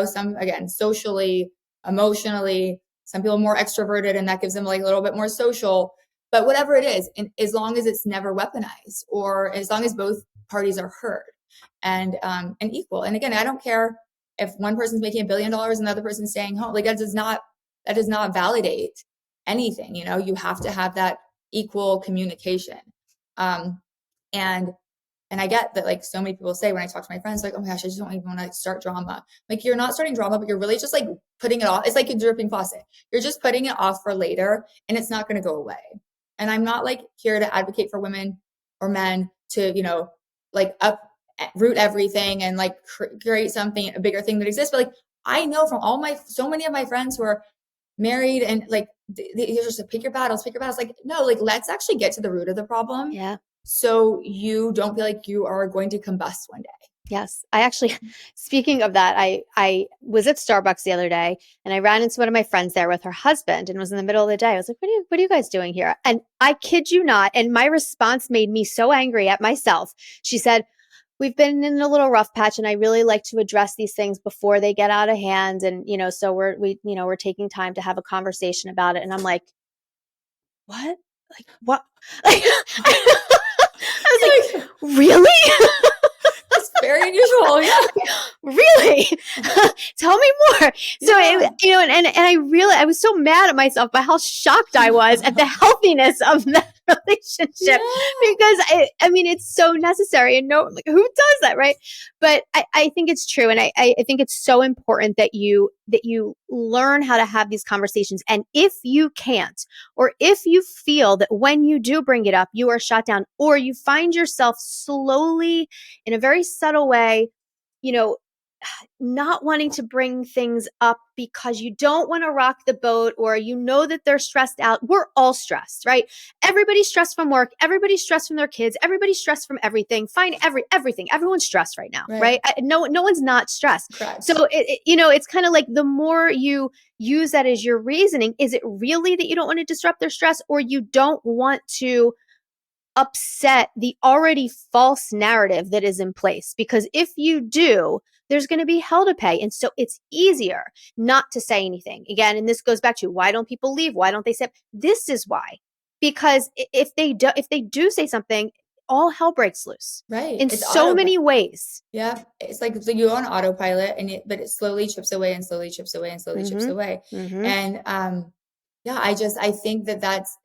Some, again, socially, emotionally, some people are more extroverted, and that gives them like a little bit more social. But whatever it is, and as long as it's never weaponized, or as long as both parties are heard and equal. And again, I don't care if one person's making $1 billion and the other person's staying home. Like that does not validate anything. You have to have that equal communication. And I get that, like, so many people say when I talk to my friends, like, oh my gosh, I just don't even want to start drama. Like, you're not starting drama, but you're really just like putting it off. It's like a dripping faucet. You're just putting it off for later, and it's not going to go away. And I'm not like here to advocate for women or men to, like uproot everything and like create something, a bigger thing that exists. But like, I know from so many of my friends who are married, and like, you're just like, pick your battles. Like, no, like, let's actually get to the root of the problem. Yeah. So you don't feel like you are going to combust one day. Yes. I actually, speaking of that, I was at Starbucks the other day, and I ran into one of my friends there with her husband, and it was in the middle of the day. I was like, what are you guys doing here? And I kid you not. And my response made me so angry at myself. She said, we've been in a little rough patch, and I really like to address these things before they get out of hand. And, so we're taking time to have a conversation about it. And I'm like, what? Like, what? I was like, really? That's very unusual. Yeah. Really? me. Tell me more. So, I was so mad at myself by how shocked I was at the healthiness of that relationship because it's so necessary and like, who does that, right? But I think it's true. And I think it's so important that you learn how to have these conversations. And if you can't, or if you feel that when you do bring it up, you are shot down, or you find yourself slowly in a very subtle way, not wanting to bring things up because you don't want to rock the boat, or that they're stressed out. We're all stressed, right? Everybody's stressed from work. Everybody's stressed from their kids. Everybody's stressed from everything. Fine, everything. Everyone's stressed right now, right? No one's not stressed. Correct. So it's kind of like the more you use that as your reasoning, is it really that you don't want to disrupt their stress, or you don't want to upset the already false narrative that is in place? Because if you do, there's going to be hell to pay. And so it's easier not to say anything. Again, and this goes back to, why don't people leave? Why don't they say? This is why. Because if they do say something, all hell breaks loose. Right. In so many ways. Yeah. It's like you go on autopilot, but it slowly chips away and slowly chips away and slowly chips away. And I think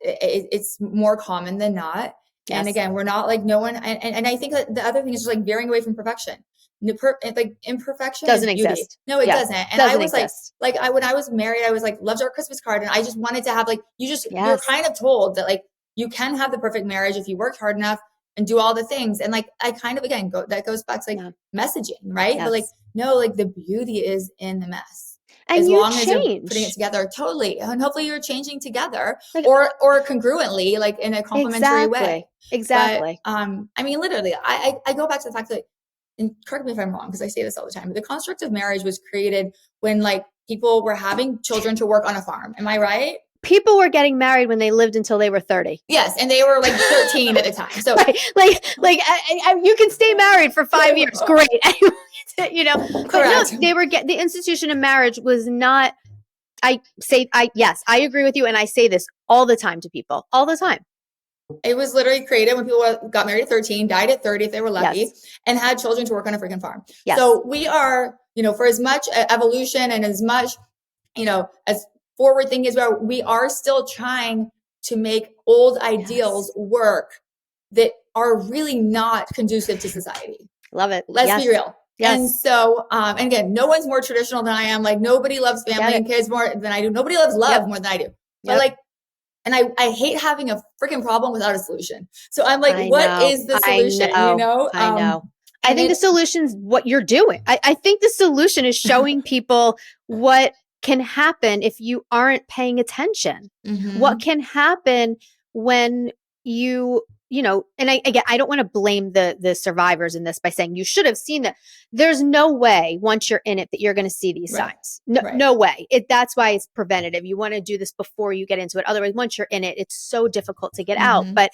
it's more common than not. Yes. And again, we're not like no one. And I think that the other thing is just like veering away from perfection. Like imperfection doesn't is beauty. Exist. No, it doesn't. And doesn't I was exist. when I was married, I was like, loved our Christmas card. And I just wanted to have you're kind of told that like, you can have the perfect marriage if you worked hard enough and do all the things. And like, I kind of, again, that goes back to messaging, right? Yes. But like, no, like the beauty is in the mess. And as long change. As you're putting it together, totally. And hopefully you're changing together or congruently, like in a complementary way. Exactly. But, literally, I go back to the fact that, and correct me if I'm wrong, because I say this all the time, but the construct of marriage was created when like people were having children to work on a farm. Am I right? People were getting married when they lived until they were 30. Yes, and they were like 13 at the time. So, you can stay married for 5 years. Great, Correct. But no, they were the institution of marriage was not. I agree with you, and I say this all the time to people, all the time. It was literally created when people got married at 13, died at 30 if they were lucky, and had children to work on a freaking farm. Yes. So we are, for as much evolution and as much, as forward thinking as well, we are still trying to make old ideals work that are really not conducive to society. Love it. Let's be real. Yes. And so, and again, no one's more traditional than I am. Like nobody loves family and kids more than I do. Nobody loves love more than I do. But and I hate having a freaking problem without a solution. So I'm like, what is the solution? I know. I think the solution is what you're doing. I think the solution is showing people what can happen if you aren't paying attention. What can happen when and I don't want to blame the survivors in this by saying you should have seen that. There's no way once you're in it that you're going to see these signs. No way. That's why it's preventative. You want to do this before you get into it. Otherwise, once you're in it, it's so difficult to get out. But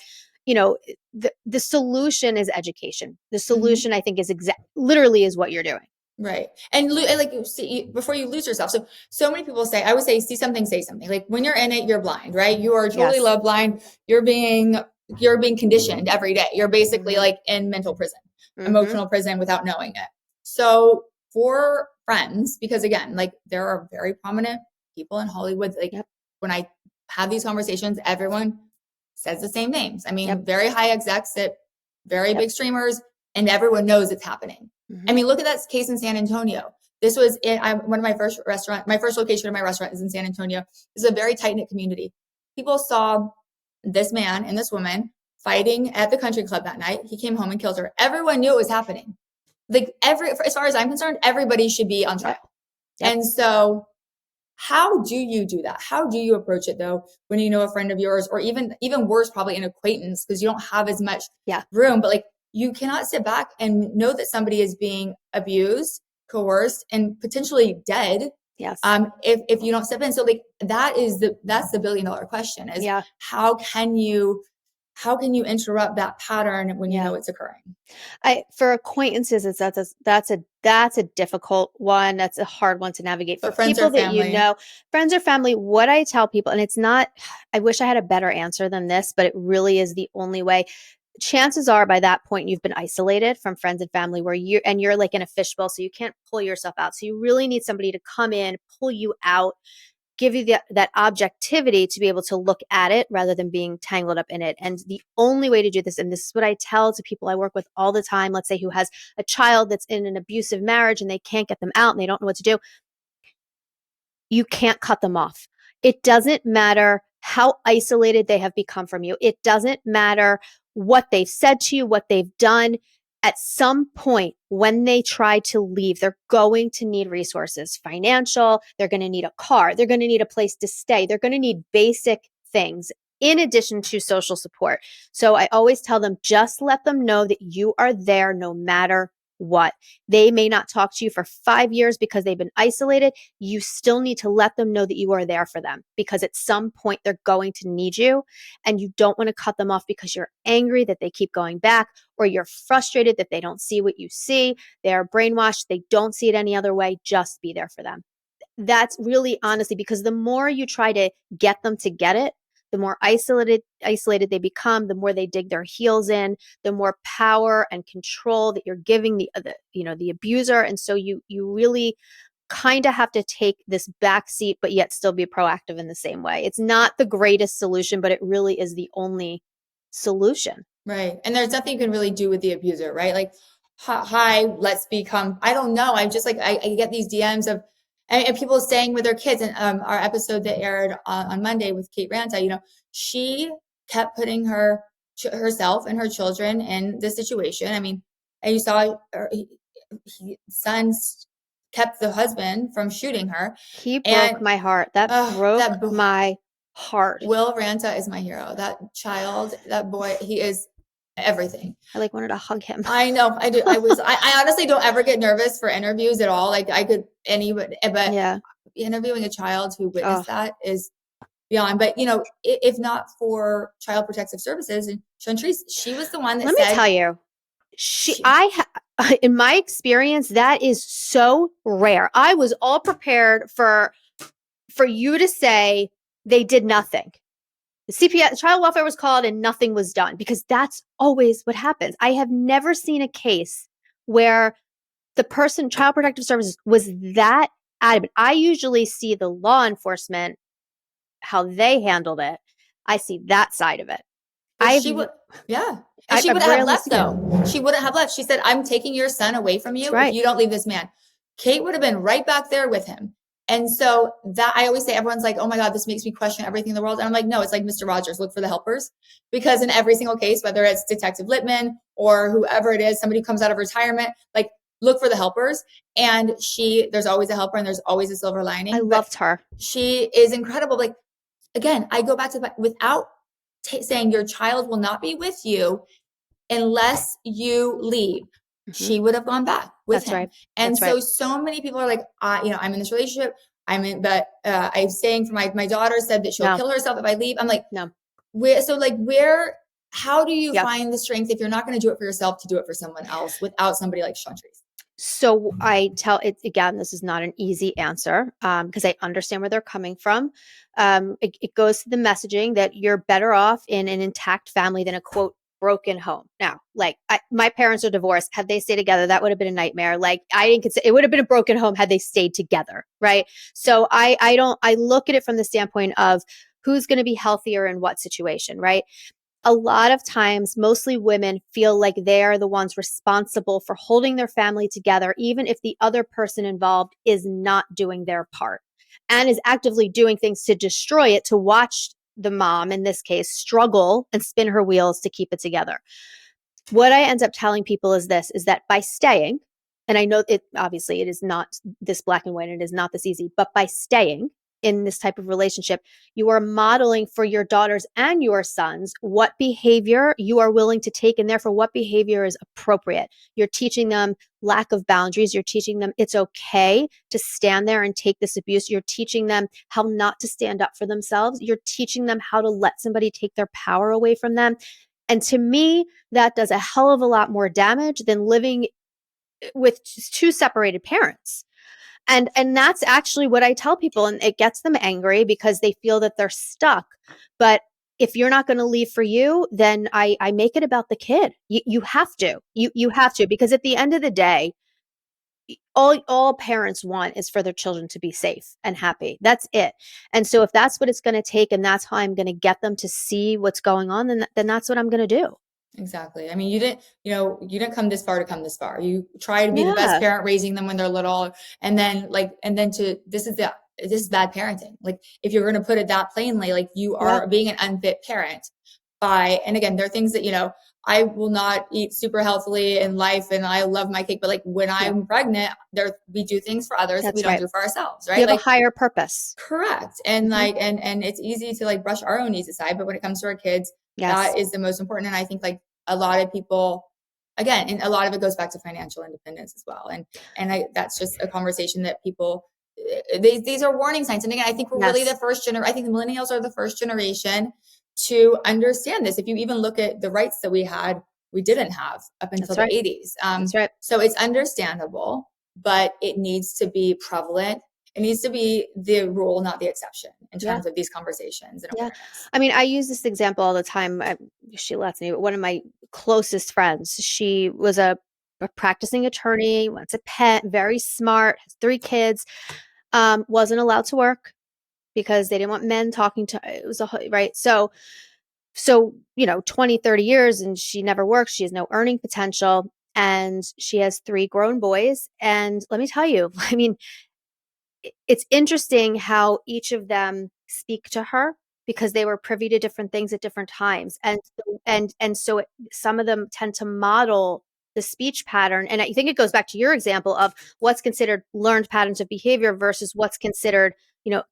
the solution is education. The solution, I think, is literally is what you're doing. Right. And like, see, before you lose yourself. So many people say, I would say, see something, say something. Like when you're in it, you're blind, right? You are totally love blind. You're being conditioned every day. You're basically like in mental prison, emotional prison without knowing it. So for friends, because again, like there are very prominent people in Hollywood, like when I have these conversations, everyone says the same names. Very high execs at very big streamers, and everyone knows it's happening. Look at that case in San Antonio. This was one of my first location of my restaurant is in San Antonio. This is a very tight-knit community. People saw this man and this woman fighting at the country club that night. He came home and killed her. Everyone knew it was happening. Like as far as I'm concerned, everybody should be on trial. And so how do you do that? How do you approach it though, when you know a friend of yours, or even worse, probably an acquaintance, because you don't have as much room, but like you cannot sit back and know that somebody is being abused, coerced, and potentially dead. Yes. If you don't step in. So like that's the $1 billion question is how can you interrupt that pattern when you know it's occurring? For acquaintances, that's a difficult one. That's a hard one to navigate for friends people or family. that friends or family. What I tell people, and it's not, I wish I had a better answer than this, but it really is the only way. chances are by that point you've been isolated from friends and family where you're like in a fishbowl, so you can't pull yourself out. So you really need somebody to come in, pull you out, give you that objectivity to be able to look at it rather than being tangled up in it. And the only way to do this, and this is what I tell to people I work with all the time, let's say who has a child that's in an abusive marriage and they can't get them out and they don't know what to do, you can't cut them off. It doesn't matter how isolated they have become from you. It doesn't matter what they've said to you, what they've done. At some point, when they try to leave, they're going to need resources, financial, they're going to need a car, they're going to need a place to stay, they're going to need basic things in addition to social support. So I always tell them, just let them know that you are there no matter what. They may not talk to you for 5 years because they've been isolated. You still need to let them know that you are there for them, because at some point they're going to need you, and you don't want to cut them off because you're angry that they keep going back, or you're frustrated that they don't see what you see. They are brainwashed. They don't see it any other way. Just be there for them. That's really honestly, because the more you try to get them to get it, the more isolated they become, the more they dig their heels in, the more power and control that you're giving the abuser. And so you really kind of have to take this back seat, but yet still be proactive in the same way. It's not the greatest solution, but it really is the only solution. Right. And there's nothing you can really do with the abuser, right? Like, hi, let's become, I don't know. I'm just like, I get these DMs of, and people staying with their kids. And our episode that aired on Monday with Kate Ranta, she kept putting herself and her children in this situation. I mean, and you saw sons kept the husband from shooting her. He And broke my heart. That broke my heart. Will Ranta is my hero. That child, that boy, he is everything. I wanted to hug him. I know. I do. I honestly don't ever get nervous for interviews at all. Like I could but yeah. Interviewing a child who witnessed that is beyond. But if not for Child Protective Services and Chantrice, she was the one that Let me tell you, in my experience, that is so rare. I was all prepared for you to say they did nothing. The CPS, child welfare was called and nothing was done, because that's always what happens. I have never seen a case where the person, Child Protective Services, was that adamant. I usually see the law enforcement, how they handled it. I see that side of it. She would have left though. She wouldn't have left. She said, "I'm taking your son away from you if you don't leave this man." Kate would have been right back there with him. And so that, I always say, everyone's like, "Oh my God, this makes me question everything in the world." And I'm like, no, it's like Mr. Rogers, look for the helpers. Because in every single case, whether it's Detective Littman or whoever it is, somebody comes out of retirement, like look for the helpers. And there's always a helper and there's always a silver lining. I loved her. She is incredible. Like, again, I go back to without saying your child will not be with you unless you leave. Mm-hmm. She would have gone back with him. Right. And so many people are like, I'm in this relationship. But I'm saying for my daughter said that she'll kill herself if I leave. I'm like, no. How do you find the strength if you're not going to do it for yourself to do it for someone else without somebody like Chantrice? So I tell it again, this is not an easy answer because I understand where they're coming from. It goes to the messaging that you're better off in an intact family than a quote broken home. Now, my parents are divorced. Had they stayed together, that would have been a nightmare. I didn't consider it would have been a broken home had they stayed together, right? So I look at it from the standpoint of who's going to be healthier in what situation, right? A lot of times, mostly women feel like they're the ones responsible for holding their family together, even if the other person involved is not doing their part and is actively doing things to destroy it, to watch the mom, in this case, struggle and spin her wheels to keep it together. What I end up telling people is that by staying, and I know it is not this black and white, and it is not this easy, but by staying in this type of relationship, you are modeling for your daughters and your sons what behavior you are willing to take, and therefore what behavior is appropriate. You're teaching them lack of boundaries. You're teaching them it's okay to stand there and take this abuse. You're teaching them how not to stand up for themselves. You're teaching them how to let somebody take their power away from them. And to me, that does a hell of a lot more damage than living with two separated parents. And that's actually what I tell people, and it gets them angry because they feel that they're stuck. But if you're not going to leave for you, then I make it about the kid. You have to. You have to, because at the end of the day, all parents want is for their children to be safe and happy. That's it. And so if that's what it's going to take, and that's how I'm going to get them to see what's going on, then that's what I'm going to do. Exactly. I mean, you didn't come this far to come this far. You try to be the best Yeah, parent raising them when they're little. And then this is bad parenting. Like, if you're going to put it that plainly, like, you yeah, are being an unfit parent and again, there are things that, I will not eat super healthily in life, and I love my cake, but like, when yeah. I'm pregnant, we do things for others that we That's don't right. do for ourselves, You right? have a Like, higher purpose. correct. And Hmm. like, and it's easy to like brush our own needs aside, but when it comes to our kids, Yes, that is the most important. And I think like a lot of people, again, and a lot of it goes back to financial independence as well. That's just a conversation that people, these are warning signs. And again, I think we're really the yes, first generation. I think the millennials are the first generation to understand this. If you even look at the rights that we didn't have up until that's the right. 80s. That's right. So it's understandable, but it needs to be prevalent. It needs to be the rule, not the exception, in Yeah. terms of these conversations and Yeah. awareness. I mean, I use this example all the time. She lets me, but one of my closest friends, she was a practicing attorney, wants a pet, very smart, has 3 kids, wasn't allowed to work because they didn't want men talking to, it was right. So, 20, 30 years and she never works. She has no earning potential. And she has 3 grown boys. And let me tell you, I mean, it's interesting how each of them speak to her because they were privy to different things at different times, and so some of them tend to model the speech pattern. And I think it goes back to your example of what's considered learned patterns of behavior versus what's considered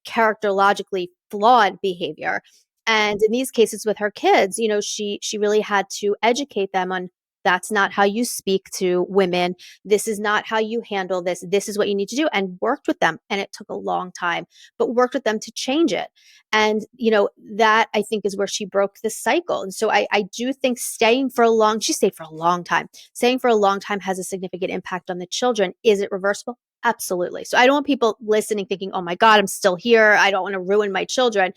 characterologically flawed behavior. And in these cases with her kids, she really had to educate them on, that's not how you speak to women, this is not how you handle this, this is what you need to do, and worked with them. And it took a long time, but worked with them to change it. And that, I think, is where she broke the cycle. And so I do think she stayed for a long time. Staying for a long time has a significant impact on the children. Is it reversible? Absolutely. So I don't want people listening thinking, oh my God, I'm still here, I don't want to ruin my children.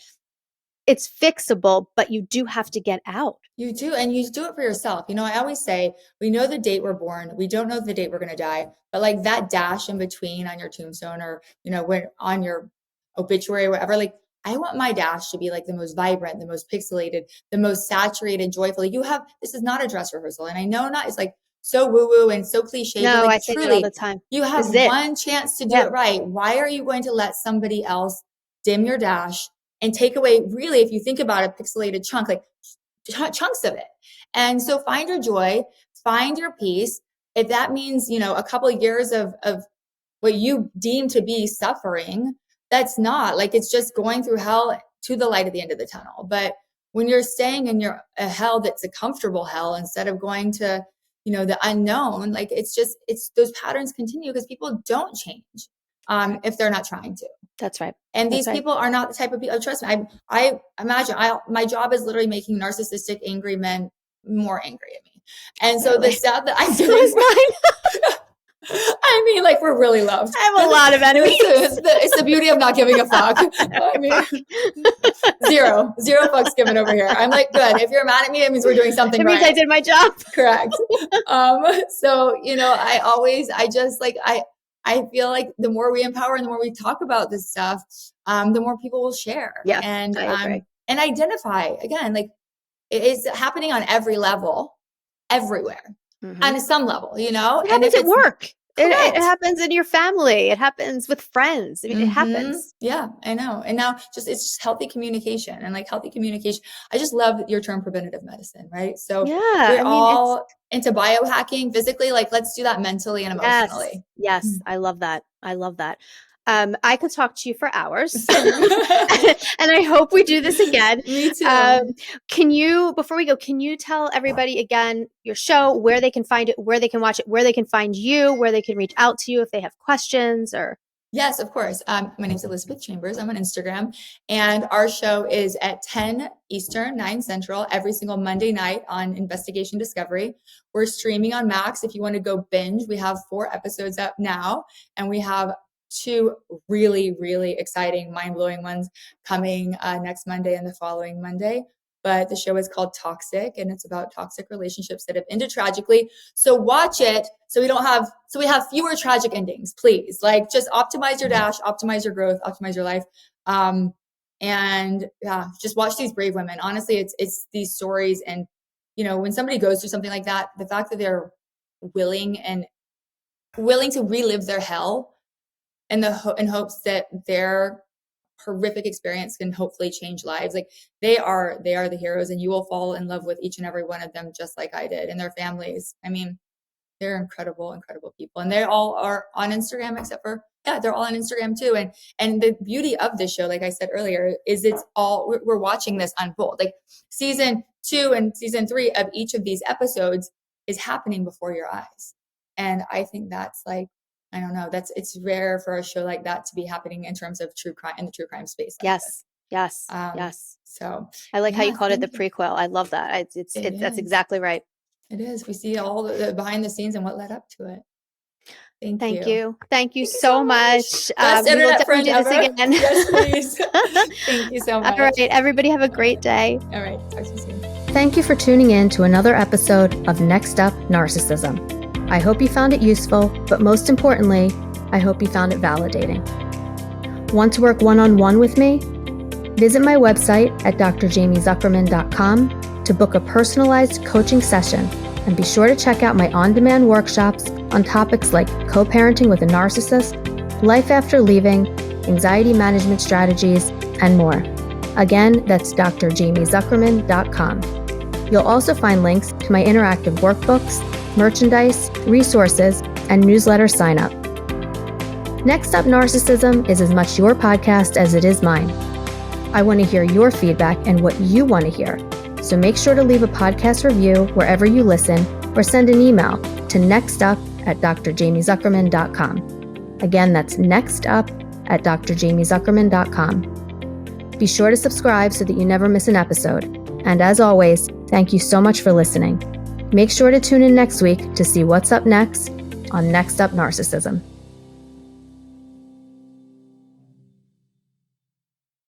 It's fixable, but you do have to get out. You do, and you do it for yourself. I always say, we know the date we're born. We don't know the date we're going to die, but like that dash in between on your tombstone, or, when on your obituary, or whatever, like, I want my dash to be like the most vibrant, the most pixelated, the most saturated, joyful. This is not a dress rehearsal. And I know not, it's like so woo woo and so cliche, but No, like, I say that all the truly, time. you This have is it. one chance to do Yeah. it right. Why are you going to let somebody else dim your dash and take away, really, if you think about a pixelated chunk, like chunks of it? And so find your joy, find your peace. If that means, a couple of years of what you deem to be suffering, that's not like, it's just going through hell to the light at the end of the tunnel. But when you're staying in a hell that's a comfortable hell, instead of going to, the unknown, like, it's those patterns continue because people don't change Right. if they're not trying to. That's right. And That's these right. people are not the type of people. Trust me. I imagine my job is literally making narcissistic, angry men more angry at me. And so the Clearly. stuff that I'm So doing, is mine. I mean, like, we're really loved. I have a lot of enemies. It's the beauty of not giving a fuck. I mean, zero fucks given over here. I'm like, good. If you're mad at me, it means we're doing something It means right. I did my job. Correct. So, I feel like the more we empower and the more we talk about this stuff, the more people will share Yeah, I agree. and identify. Again, like, it is happening on every level, everywhere, Hmm. on some level, It and happens if at it's work. It correct. happens in your family. It happens with friends. I mean, it happens. Yeah, I know. And now it's just healthy communication, and like, healthy communication. I just love your term preventative medicine, right? So Yeah, we're I mean, it's all into biohacking physically, like, let's do that mentally and yes, emotionally. yes. I love that. I love that. I could talk to you for hours, and I hope we do this again. Me Um, too. before we go, can you tell everybody again your show, where they can find it, where they can watch it, where they can find you, where they can reach out to you if they have questions or? Yes, of course. My name is Elizabeth Chambers. I'm on Instagram, and our show is at 10 Eastern, 9 Central, every single Monday night on Investigation Discovery. We're streaming on Max. If you want to go binge, we have 4 episodes up now, and we have 2 really, really exciting, mind-blowing ones coming next Monday and the following Monday. but the show is called Toxic, and it's about toxic relationships that have ended tragically. So watch it so we have fewer tragic endings, please. Like, just optimize your dash, optimize your growth, optimize your life. And yeah, just watch these brave women. Honestly, it's these stories. And, when somebody goes through something like that, the fact that they're willing to relive their hell in hopes that their horrific experience can hopefully change lives. Like, they are the heroes, and you will fall in love with each and every one of them, just like I did, and their families. I mean, they're incredible, incredible people. And they all are on Instagram, except for, they're all on Instagram too. And the beauty of this show, like I said earlier, is we're watching this unfold. Like, season 2 and season 3 of each of these episodes is happening before your eyes. And I think that's, like, I don't know, it's rare for a show like that to be happening in terms of true crime, in the true crime space. Like Yes. this. Yes. So I like how you called it the prequel. I love that. That's exactly right. It is. We see all the behind the scenes and what led up to it. Thank you. Thank you so much. Best We will internet definitely friend do this ever. again. Yes, please. Thank you so much. All right. Everybody have a great day. All right. Talk to you soon. Thank you for tuning in to another episode of Next Up Narcissism. I hope you found it useful, but most importantly, I hope you found it validating. Want to work one-on-one with me? Visit my website at drjamiezuckerman.com to book a personalized coaching session, and be sure to check out my on-demand workshops on topics like co-parenting with a narcissist, life after leaving, anxiety management strategies, and more. Again, that's drjamiezuckerman.com. You'll also find links to my interactive workbooks, merchandise, resources, and newsletter sign up. Next Up Narcissism is as much your podcast as it is mine. I want to hear your feedback and what you want to hear. So make sure to leave a podcast review wherever you listen, or send an email to nextup@drjamiezuckerman.com. Again, that's nextup@drjamiezuckerman.com. Be sure to subscribe so that you never miss an episode. And as always, thank you so much for listening. Make sure to tune in next week to see what's up next on Next Up Narcissism.